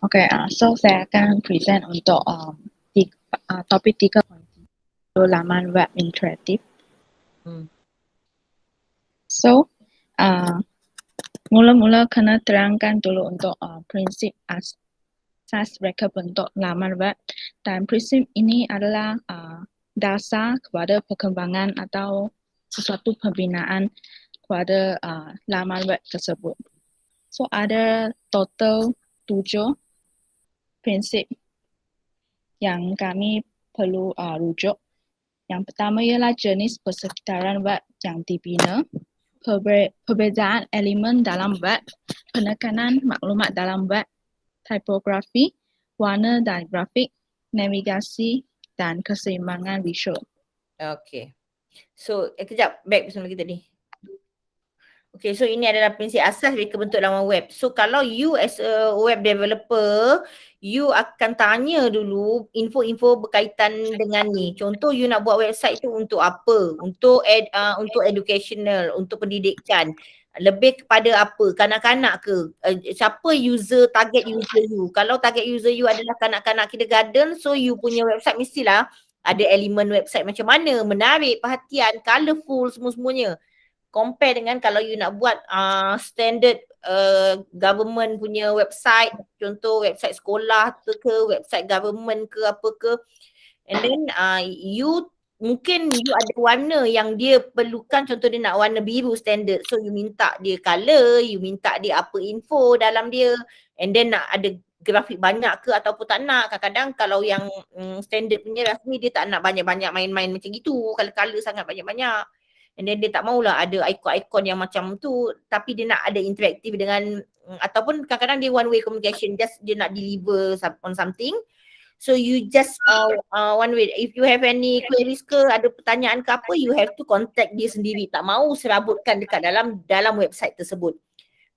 Okay, so saya akan present untuk topik 3.3 laman web interaktif. So, mula-mula kena terangkan dulu untuk prinsip asas reka bentuk laman web, dan prinsip ini adalah dasar kepada perkembangan atau sesuatu pembinaan kepada laman web tersebut. So, ada total 7 prinsip yang kami perlu rujuk. Yang pertama ialah jenis persekitaran web yang dibina, perbezaan elemen dalam web, penekanan maklumat dalam web, tipografi, warna dan grafik, navigasi dan keseimbangan visual. Okay. So, kejap, back bersama kita ni. Okay, so ini adalah prinsip asas reka bentuk laman web. So, kalau you as a web developer, you akan tanya dulu info-info berkaitan dengan ni. Contoh, you nak buat website tu untuk apa? Untuk educational, untuk pendidikan. Lebih kepada apa? Kanak-kanak ke? Siapa target user you? Kalau target user you adalah kanak-kanak kindergarten, so you punya website mestilah ada elemen website macam mana, menarik perhatian, colourful, semua-semuanya. Compare dengan kalau you nak buat standard government punya website, contoh website sekolah ke website government ke apa ke, and then you mungkin you ada warna yang dia perlukan, contoh dia nak warna biru standard, so you minta dia colour, you minta dia apa info dalam dia, and then nak ada grafik banyak ke ataupun tak nak. Kadang-kadang kalau yang standard punya rasmi dia tak nak banyak-banyak main-main macam gitu, colour sangat banyak-banyak. And then dia tak maulah ada ikon-ikon yang macam tu, tapi dia nak ada interaktif dengan ataupun kadang-kadang dia one way communication, just dia nak deliver on something. So you just one way, if you have any queries ke, ada pertanyaan ke apa, you have to contact dia sendiri, tak mau serabutkan dekat dalam website tersebut.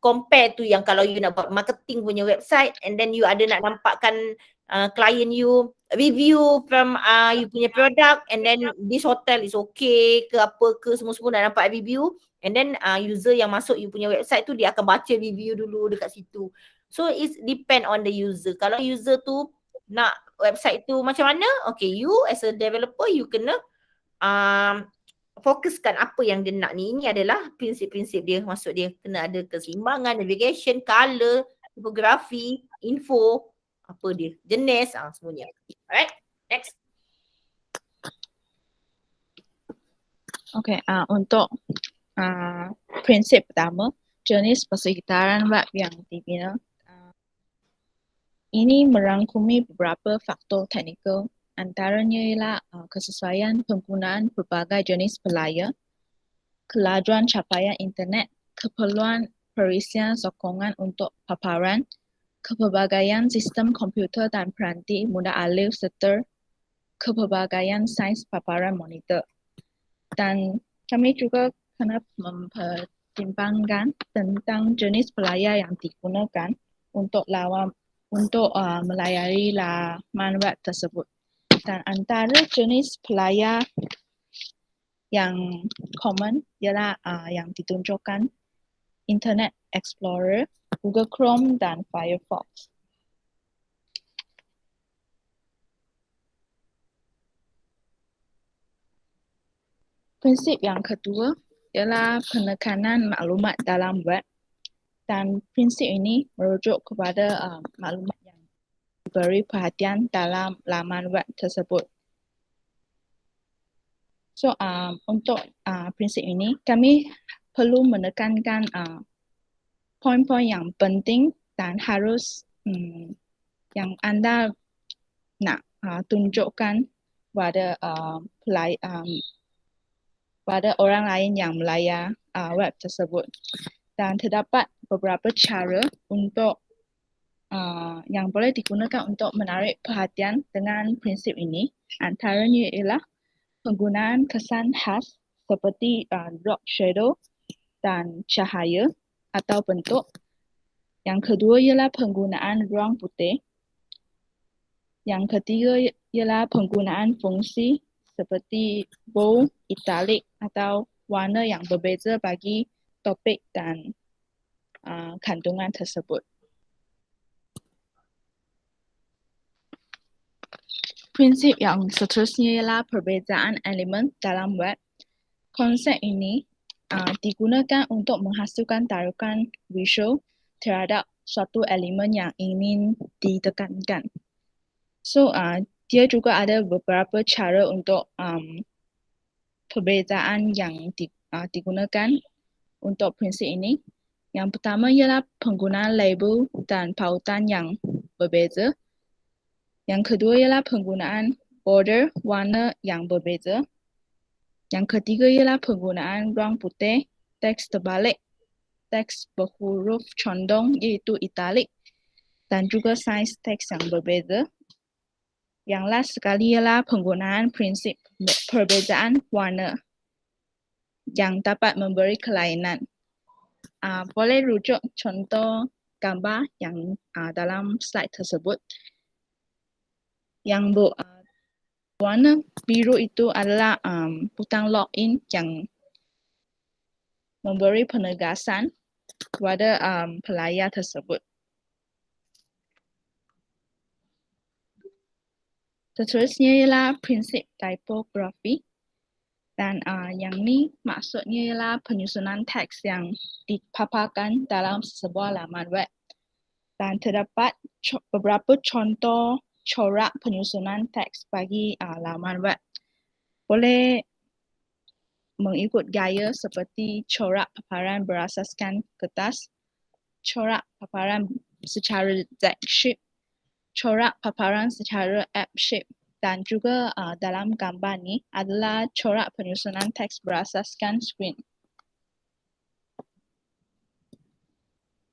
Compare tu yang kalau you nak buat marketing punya website, and then you ada nak nampakkan client you review from you punya product, and then this hotel is okay ke apa ke, semua-semua nak nampak review, and then user yang masuk you punya website tu dia akan baca review dulu dekat situ. So it depend on the user. Kalau user tu nak website tu macam mana, okay, you as a developer you kena fokuskan apa yang dia nak ni. Ini adalah prinsip-prinsip dia, maksud dia kena ada keseimbangan, navigation, color, tipografi, info, apa dia, jenis, semuanya. Alright, next. Okay, untuk prinsip pertama, jenis persekitaran web yang dibina. Ini merangkumi beberapa faktor teknikal, antaranya ialah kesesuaian penggunaan pelbagai jenis pelayar, kelajuan capaian internet, keperluan perisian sokongan untuk paparan, kepelbagaian sistem komputer dan peranti mudah alih serta kepelbagaian saiz paparan monitor. Dan kami juga kena mempertimbangkan tentang jenis pelayar yang digunakan untuk melayari laman web tersebut. Dan antara jenis pelayar yang common ialah yang ditunjukkan Internet Explorer, Google Chrome dan Firefox. Prinsip yang kedua ialah penekanan maklumat dalam web, dan prinsip ini merujuk kepada maklumat yang diberi perhatian dalam laman web tersebut. So untuk prinsip ini kami perlu menekankan poin-poin yang penting dan harus yang anda nak tunjukkan pada pada orang lain yang melayar web tersebut. Dan terdapat beberapa cara untuk yang boleh digunakan untuk menarik perhatian dengan prinsip ini. Antaranya ialah penggunaan kesan khas seperti drop shadow dan cahaya atau bentuk. Yang kedua ialah penggunaan ruang putih. Yang ketiga ialah penggunaan fungsi seperti bold, italic atau warna yang berbeza bagi topik dan kandungan tersebut. Prinsip yang seterusnya ialah perbezaan elemen dalam web. Konsep ini digunakan untuk menghasilkan tarukan visual terhadap suatu elemen yang ingin ditekankan. So, dia juga ada beberapa cara untuk perbezaan yang digunakan untuk prinsip ini. Yang pertama ialah penggunaan label dan pautan yang berbeza. Yang kedua ialah penggunaan border warna yang berbeza. Yang ketiga ialah penggunaan ruang putih, teks terbalik, teks berhuruf condong iaitu italik, dan juga saiz teks yang berbeza. Yang last sekali ialah penggunaan prinsip perbezaan warna yang dapat memberi kelainan. Boleh rujuk contoh gambar yang dalam slide tersebut. Yang warna biru itu adalah butang login yang memberi penegasan kepada pelayar tersebut. Seterusnya ialah prinsip tipografi. Dan yang ni maksudnya ialah penyusunan teks yang dipaparkan dalam sebuah laman web. Dan terdapat beberapa contoh corak penyusunan teks bagi laman web. Boleh mengikut gaya seperti corak paparan berasaskan kertas, corak paparan secara Z-shape, corak paparan secara F-shape, dan juga dalam gambar ni adalah corak penyusunan teks berasaskan skrin.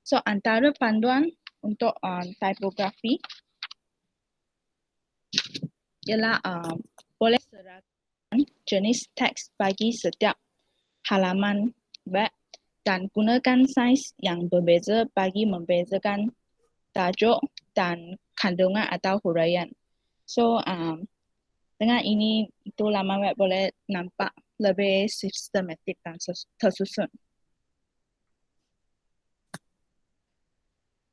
So, antara panduan untuk tipografi ialah boleh serahkan jenis teks bagi setiap halaman web dan gunakan saiz yang berbeza bagi membezakan tajuk dan kandungan atau huraian. So, dengan ini itu laman web boleh nampak lebih sistematik dan tersusun.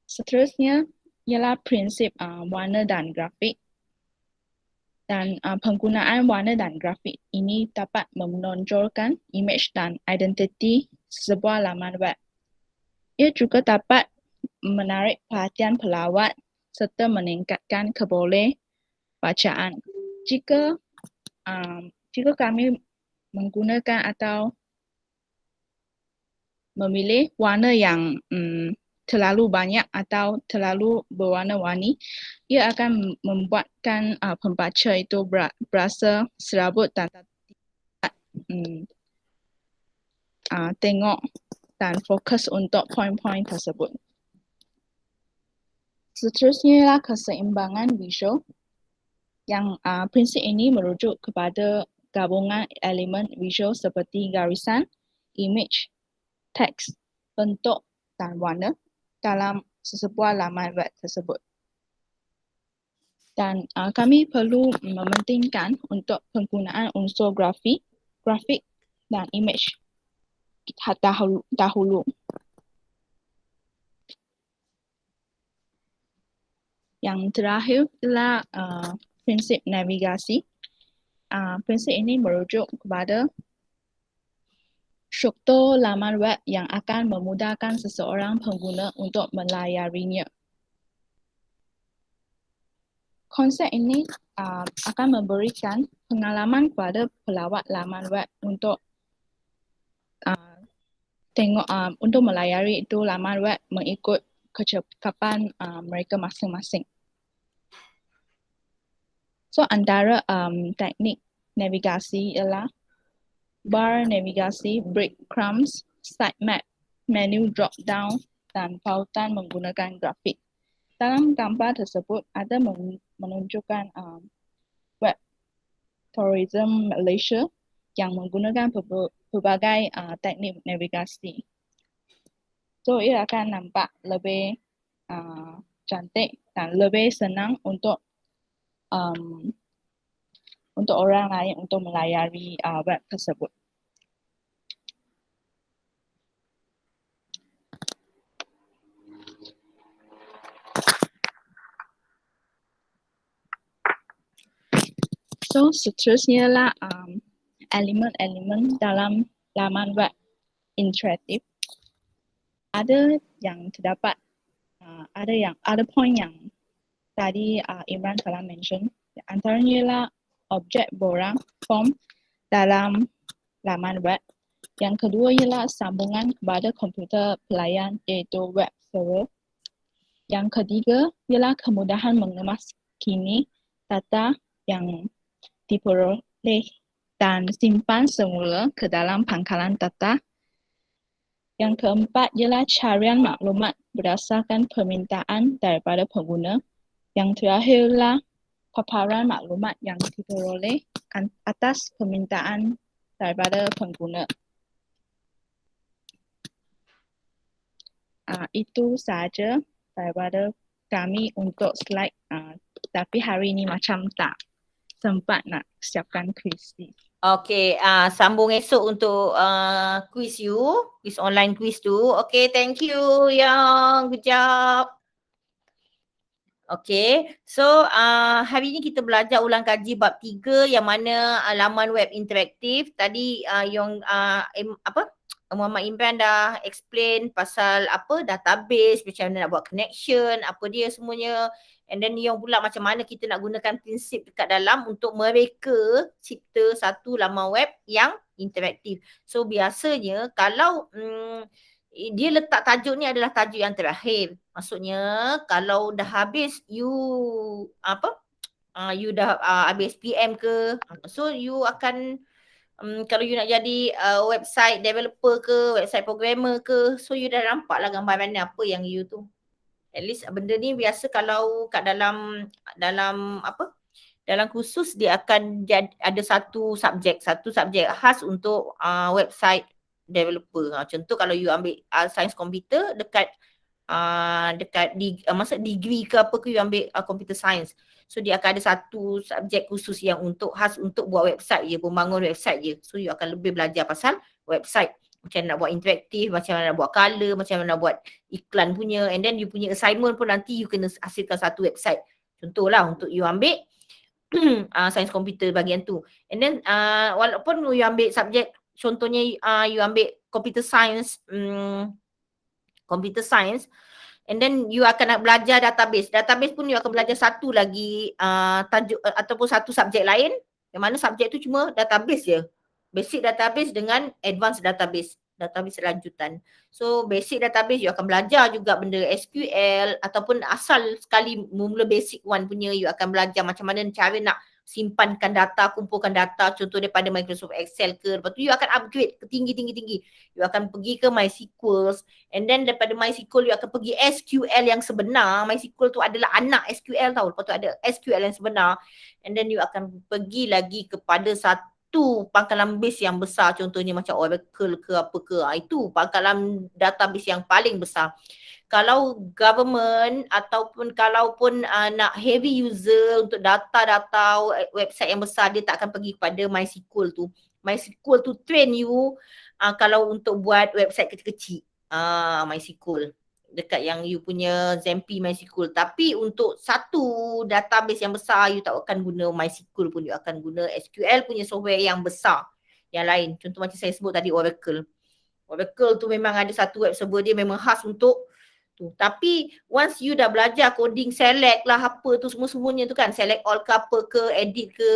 Seterusnya ialah prinsip warna dan grafik. Dan penggunaan warna dan grafik ini dapat menonjolkan imej dan identiti sebuah laman web. Ia juga dapat menarik perhatian pelawat serta meningkatkan keboleh bacaan. Jika kami menggunakan atau memilih warna yang terlalu banyak atau terlalu berwarna-warni, ia akan membuatkan pembaca itu berasa serabut dan tengok dan fokus untuk poin-poin tersebut. Seterusnya ialah keseimbangan visual. Yang prinsip ini merujuk kepada gabungan elemen visual seperti garisan, image, teks, bentuk dan warna dalam sesebuah laman web tersebut. Dan kami perlu mementingkan untuk penggunaan unsur grafik dan image dahulu. Yang terakhir adalah prinsip navigasi. Prinsip ini merujuk kepada struktur laman web yang akan memudahkan seseorang pengguna untuk melayarinya. Konsep ini akan memberikan pengalaman kepada pelawat laman web untuk untuk melayari itu laman web mengikut kecekapan mereka masing-masing. So, antara teknik navigasi ialah bar navigasi, breadcrumbs, sitemap, menu drop down, dan pautan menggunakan grafik. Dalam gambar tersebut ada menunjukkan web tourism Malaysia yang menggunakan pelbagai teknik navigasi. So, ia akan nampak lebih cantik dan lebih senang untuk orang lain untuk melayari web tersebut. So, seterusnya adalah elemen-elemen dalam laman web. interaktif. Ada yang terdapat, ada point yang tadi Imran telah mention. Antaranya ialah objek borang form dalam laman web. Yang kedua ialah sambungan kepada komputer pelayan iaitu web server. Yang ketiga ialah kemudahan mengemas kini data yang diperoleh dan simpan semula ke dalam pangkalan data. Yang keempat ialah carian maklumat berdasarkan permintaan daripada pengguna. Yang terakhir ialah paparan maklumat yang diperoleh atas permintaan daripada pengguna. Itu sahaja daripada kami untuk slide. Tapi hari ini macam tak sempat nak siapkan kuis. Okay, sambung esok untuk quiz online quiz tu. Okay, thank you Yang, good job. Okay, so hari ni kita belajar ulang kaji bab 3 yang mana laman web interaktif. Tadi yang Muhammad Imran dah explain pasal database, macam mana nak buat connection, apa dia semuanya. And then yang pula macam mana kita nak gunakan prinsip dekat dalam untuk mereka cipta satu laman web yang interaktif. So biasanya kalau dia letak tajuk ni adalah tajuk yang terakhir. Maksudnya kalau dah habis you dah habis PM ke, so you akan kalau you nak jadi website developer ke, website programmer ke, so you dah nampak lah gambaran apa yang you tu. At least benda ni biasa kalau kat dalam kursus dia akan ada satu subjek khas untuk website developer. Contoh kalau you ambil sains komputer dekat degree ke apa ke you ambil computer science. So dia akan ada satu subjek khusus yang khas untuk buat website je, membangun website je. So you akan lebih belajar pasal website. Macam nak buat interaktif, macam mana nak buat color, macam mana nak buat iklan punya. And then you punya assignment pun nanti you kena hasilkan satu website. Contohlah untuk you ambil sains komputer bahagian tu. And then walaupun you ambil subjek, contohnya you ambil computer science, and then you akan nak belajar database. Database pun you akan belajar satu lagi tajuk ataupun satu subjek lain, yang mana subjek tu cuma database je. Basic database dengan advanced database lanjutan. So basic database you akan belajar juga benda SQL ataupun asal sekali mula basic one punya you akan belajar macam mana cara nak simpankan data, kumpulkan data, contoh daripada Microsoft Excel ke. Lepas tu you akan upgrade ke tinggi. You akan pergi ke MySQL, and then daripada MySQL you akan pergi SQL yang sebenar. MySQL tu adalah anak SQL tau. Lepas tu ada SQL yang sebenar, and then you akan pergi lagi kepada satu pangkalan base yang besar, contohnya macam Oracle ke apa ke. Itu pangkalan database yang paling besar. Kalau government ataupun kalaupun nak heavy user untuk data website yang besar, dia tak akan pergi kepada MySQL tu. MySQL tu train you kalau untuk buat website kecil-kecil. MySQL dekat yang you punya Zempi MySQL. Tapi untuk satu database yang besar, you tak akan guna MySQL pun, you akan guna SQL punya software yang besar yang lain. Contoh macam saya sebut tadi Oracle. Oracle tu memang ada satu web server dia memang khas untuk tu. Tapi once you dah belajar coding, select lah apa tu semuanya tu kan, select all ke apa ke, edit ke,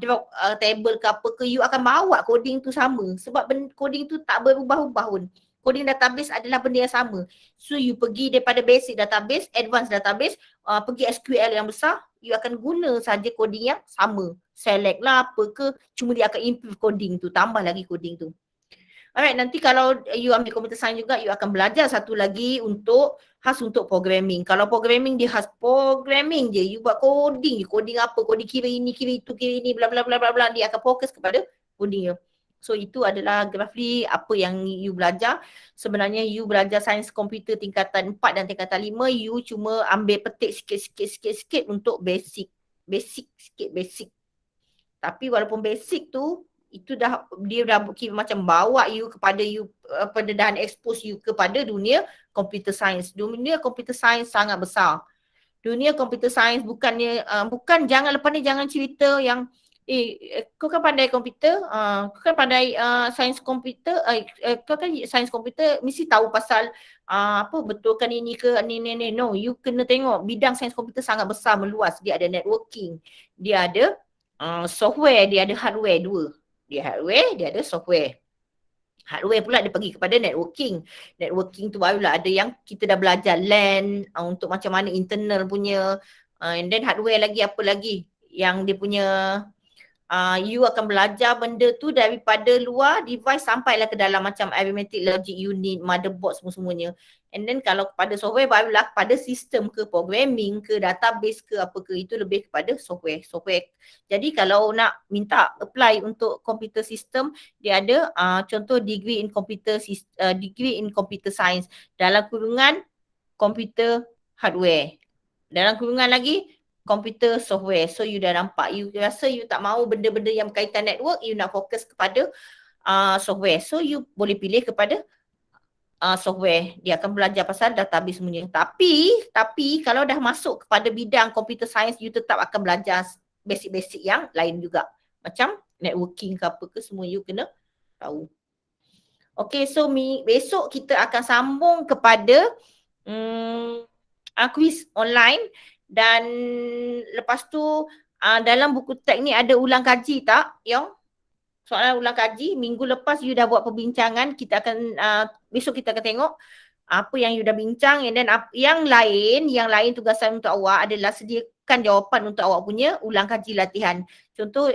drop table ke apa ke, you akan bawa coding tu sama. Sebab coding tu tak berubah-ubah pun. Coding database adalah benda yang sama. So you pergi daripada basic database, advanced database, pergi SQL yang besar, you akan guna saja coding yang sama. Select lah apa ke, cuma dia akan improve coding tu, tambah lagi coding tu. Alright, nanti kalau you ambil computer science juga, you akan belajar satu lagi khas untuk programming. Kalau programming dia khas programming je, you buat coding apa, coding kira ini, kira itu, kira ini, bla bla bla bla bla, dia akan fokus kepada coding. So itu adalah roughly apa yang you belajar. Sebenarnya you belajar sains komputer tingkatan 4 dan tingkatan 5, you cuma ambil petik sikit untuk basic. Tapi walaupun basic tu, itu dia dah kira macam bawa you kepada you dan expose you kepada dunia computer science. Dunia computer science sangat besar. Dunia computer science bukan lepas ni jangan cerita yang kau kan pandai komputer, kau kan pandai sains komputer, kau kan sains komputer mesti tahu pasal apa betulkan ini ke ni. No, you kena tengok bidang sains komputer sangat besar meluas. Dia ada networking, dia ada software, dia ada hardware dua. Dia hardware, dia ada software. Hardware pula dia pergi kepada networking. Networking tu barulah ada yang kita dah belajar LAN untuk macam mana internal punya, and then hardware lagi apa lagi yang dia punya you akan belajar benda tu daripada luar device sampailah ke dalam macam arithmetic logic unit, motherboard semua-semuanya. And then kalau kepada software barulah pada sistem ke programming ke database ke apa ke, itu lebih kepada software. Jadi kalau nak minta apply untuk computer system, dia ada contoh degree in computer science dalam kurungan computer hardware. Dalam kurungan lagi computer software. So you dah nampak, you rasa you tak mahu benda-benda yang berkaitan network, you nak fokus kepada software. So you boleh pilih kepada software. Dia akan belajar pasal database semuanya. Tapi kalau dah masuk kepada bidang computer science, you tetap akan belajar basic-basic yang lain juga. Macam networking ke apa ke, semua you kena tahu. Okay, so besok kita akan sambung kepada quiz online. Dan lepas tu dalam buku teks ni ada ulang kaji tak, Yong? Soalan ulang kaji. Minggu lepas you dah buat perbincangan. Kita akan besok kita akan tengok apa yang you dah bincang. And then yang lain tugasan untuk awak adalah sediakan jawapan untuk awak punya ulang kaji latihan. Contoh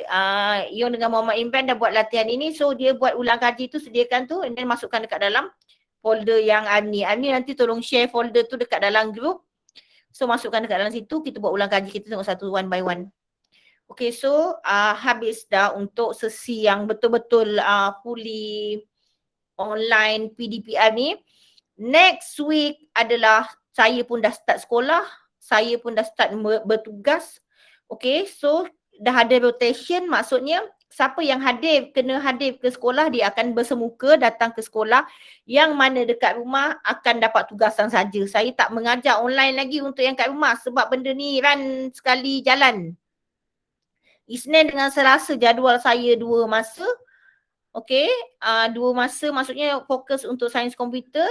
Yong dengan Muhammad Imran dah buat latihan ini, so dia buat ulang kaji tu, sediakan tu, and then masukkan dekat dalam folder yang Amni nanti tolong share folder tu dekat dalam group. So masukkan dekat dalam situ, kita buat ulang kaji, kita tengok satu one by one. Okay, so habis dah untuk sesi yang betul-betul fully online PDPR ni. Next week adalah saya pun dah start sekolah, saya pun dah start bertugas. Okay, so dah ada rotation, maksudnya siapa yang kena hadir ke sekolah, dia akan bersemuka datang ke sekolah. Yang mana dekat rumah akan dapat tugasan saja. Saya tak mengajar online lagi untuk yang kat rumah sebab benda ni run sekali jalan. Isnin dengan Selasa jadual saya 2 masa. Okay, 2 masa maksudnya fokus untuk sains komputer.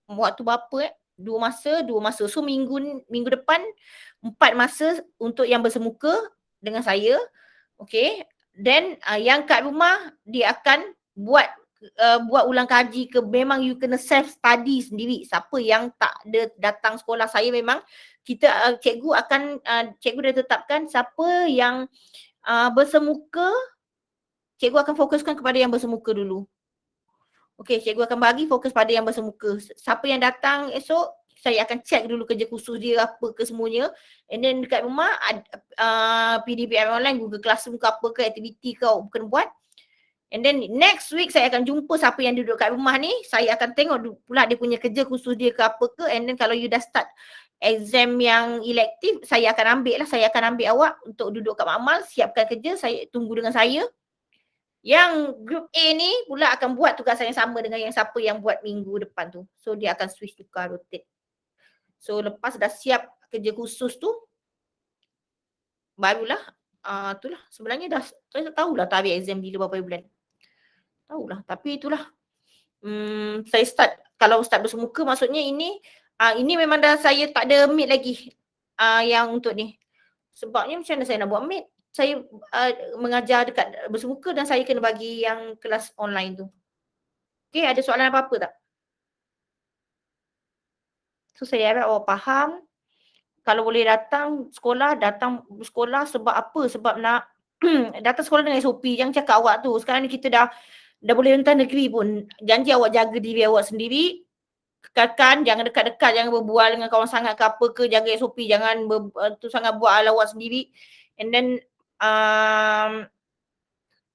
Waktu berapa 2 masa. So minggu depan 4 masa untuk yang bersemuka dengan saya. Okay. Then yang kat rumah dia akan buat ulang kaji ke, memang you kena self study sendiri. Siapa yang tak ada datang sekolah saya, memang kita cikgu dah tetapkan siapa yang bersemuka, cikgu akan fokuskan kepada yang bersemuka dulu. Okey, cikgu akan bagi fokus pada yang bersemuka. Siapa yang datang esok, saya akan check dulu kerja khusus dia apa ke semuanya. And then dekat rumah PDPR online, Google Classroom ke apa ke, aktiviti kau kena buat. And then next week saya akan jumpa siapa yang duduk kat rumah ni. Saya akan tengok pula dia punya kerja khusus dia ke apa ke. And then kalau you dah start exam yang elektif, saya akan ambil awak untuk duduk kat makmal, siapkan kerja, saya tunggu dengan saya. Yang group A ni pula akan buat tugasan yang sama dengan yang siapa yang buat minggu depan tu. So dia akan switch tukar, rotate. So lepas dah siap kerja khusus tu, barulah itulah sebenarnya dah saya tak tahulah tarikh exam bila berapa bulan. Tahulah, tapi itulah. Saya kalau start bersemuka, maksudnya ini memang dah saya tak ada meet lagi yang untuk ni. Sebabnya macam mana saya nak buat meet? Saya mengajar dekat bersemuka dan saya kena bagi yang kelas online tu. Okay, ada soalan apa-apa tak? So saya harap awak faham. Kalau boleh datang sekolah sebab apa? Sebab nak datang sekolah dengan SOP. Jangan cakap awak tu. Sekarang ni kita dah boleh rentas negeri pun. Janji awak jaga diri awak sendiri. Kekalkan, jangan dekat-dekat, jangan berbual dengan kawan sangat ke apa ke, jaga SOP, jangan tu sangat buat ala awak sendiri. And then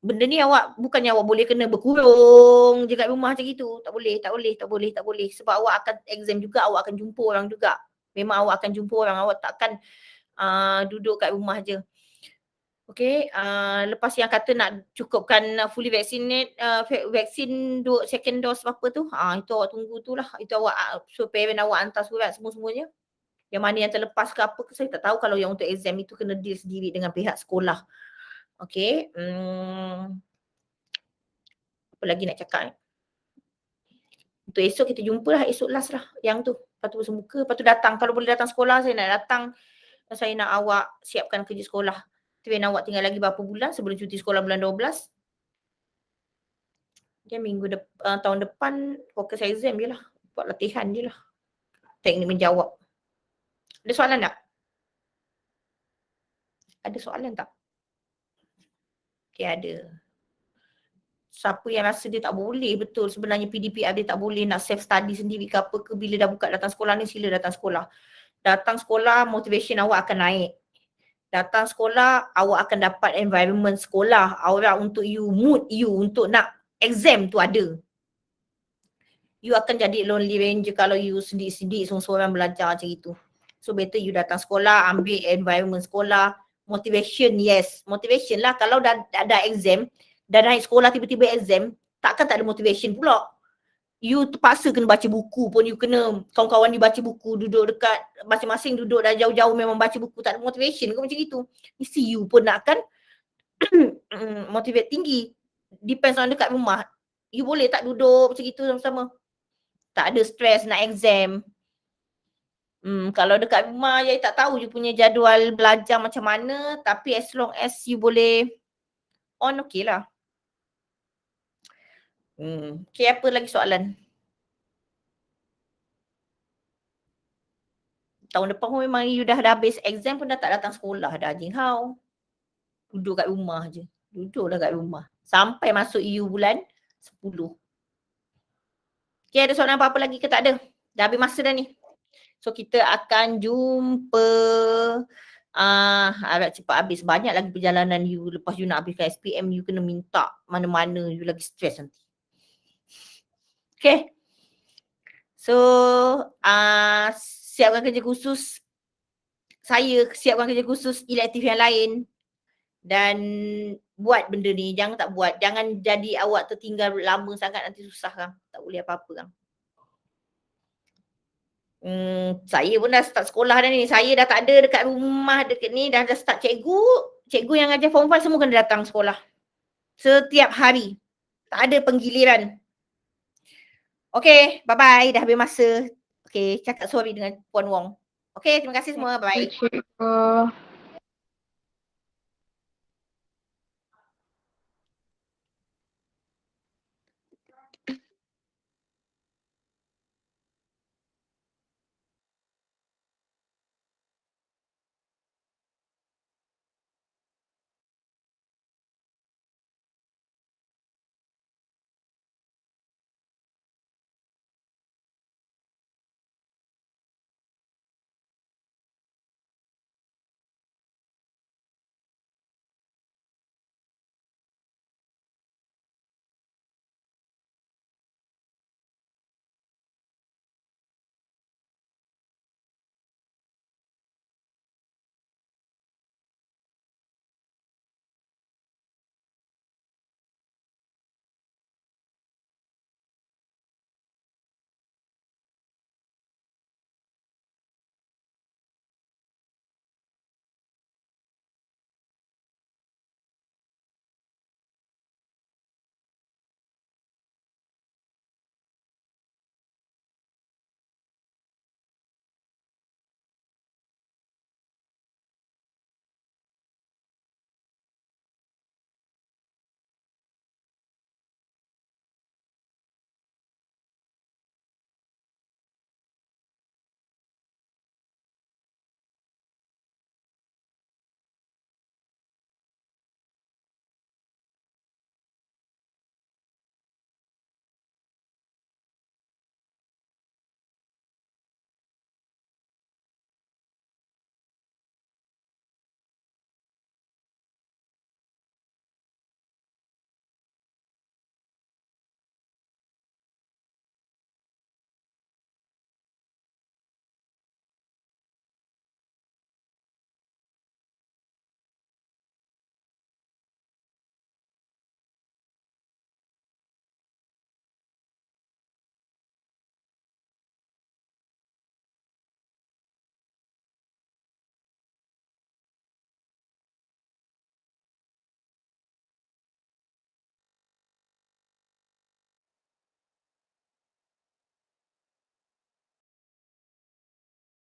benda ni bukannya awak boleh kena berkurung je kat rumah macam gitu. Tak boleh. Sebab awak akan exam juga, awak akan jumpa orang juga. Memang awak akan jumpa orang, awak takkan duduk kat rumah je. Okay, lepas yang kata nak cukupkan fully vaccinate, vaksin second dose apa tu, itu awak tunggu tu lah. Itu awak, so parent awak hantar surat semua-semuanya. Yang mana yang terlepas ke apa ke, saya tak tahu. Kalau yang untuk exam itu kena deal sendiri dengan pihak sekolah. Okay. Apa lagi nak cakap? Untuk esok kita jumpa lah, esok last lah yang tu. Lepas tu bersama muka, lepas tu datang. Kalau boleh datang sekolah, saya nak datang. Saya nak awak siapkan kerja sekolah. Tapi awak tinggal lagi berapa bulan sebelum cuti sekolah bulan 12. Dia tahun depan fokus exam je lah. Buat latihan je lah. Teknik menjawab. Ada soalan tak? Ada soalan tak? Okay, ada. Siapa yang rasa dia tak boleh betul sebenarnya PDPR dia tak boleh nak self study sendiri ke apa ke, bila dah buka datang sekolah ni sila datang sekolah. Datang sekolah motivation awak akan naik. Datang sekolah awak akan dapat environment sekolah, aura untuk you, mood you untuk nak exam tu ada. You akan jadi lonely ranger kalau you sendiri-sendiri seorang-seorang belajar macam itu. So better you datang sekolah, ambil environment sekolah, motivation yes, motivation lah. Kalau dah ada exam, dah naik sekolah tiba-tiba exam, takkan tak ada motivation pula. You terpaksa kena baca buku pun, you kena kawan-kawan you baca buku, duduk dekat masing-masing duduk dah jauh-jauh memang baca buku, tak ada motivation ke macam itu. Mesti you pun nakkan motivate tinggi. Depends on dekat rumah. You boleh tak duduk macam itu sama-sama? Tak ada stress nak exam. Kalau dekat rumah you tak tahu you punya jadual belajar macam mana, tapi as long as you boleh on, okay lah. Okay, apa lagi soalan? Tahun depan pun memang you dah habis exam pun dah tak datang sekolah dah, Jing Hao. Duduk kat rumah je. Duduklah kat rumah. Sampai masuk EU bulan 10. Okay, ada soalan apa-apa lagi ke tak ada? Dah habis masa dah ni. So kita akan jumpa. Harap cepat habis. Banyak lagi perjalanan you. Lepas you nak habiskan SPM, you kena minta mana-mana. You lagi stres nanti. Okay. So, siapkan kerja khusus. Saya siapkan kerja khusus elektif yang lain. Dan buat benda ni. Jangan tak buat. Jangan jadi awak tertinggal lama sangat, nanti susah kan. Tak boleh apa-apa kan. Saya pun dah start sekolah dah ni. Saya dah tak ada dekat rumah dekat ni. Dah start cikgu. Cikgu yang ajar form 5 semua kena datang sekolah. Setiap hari. Tak ada penggiliran. Okay, bye-bye. Dah habis masa. Okay, cakap sorry dengan Puan Wong. Okay, terima kasih semua. Bye.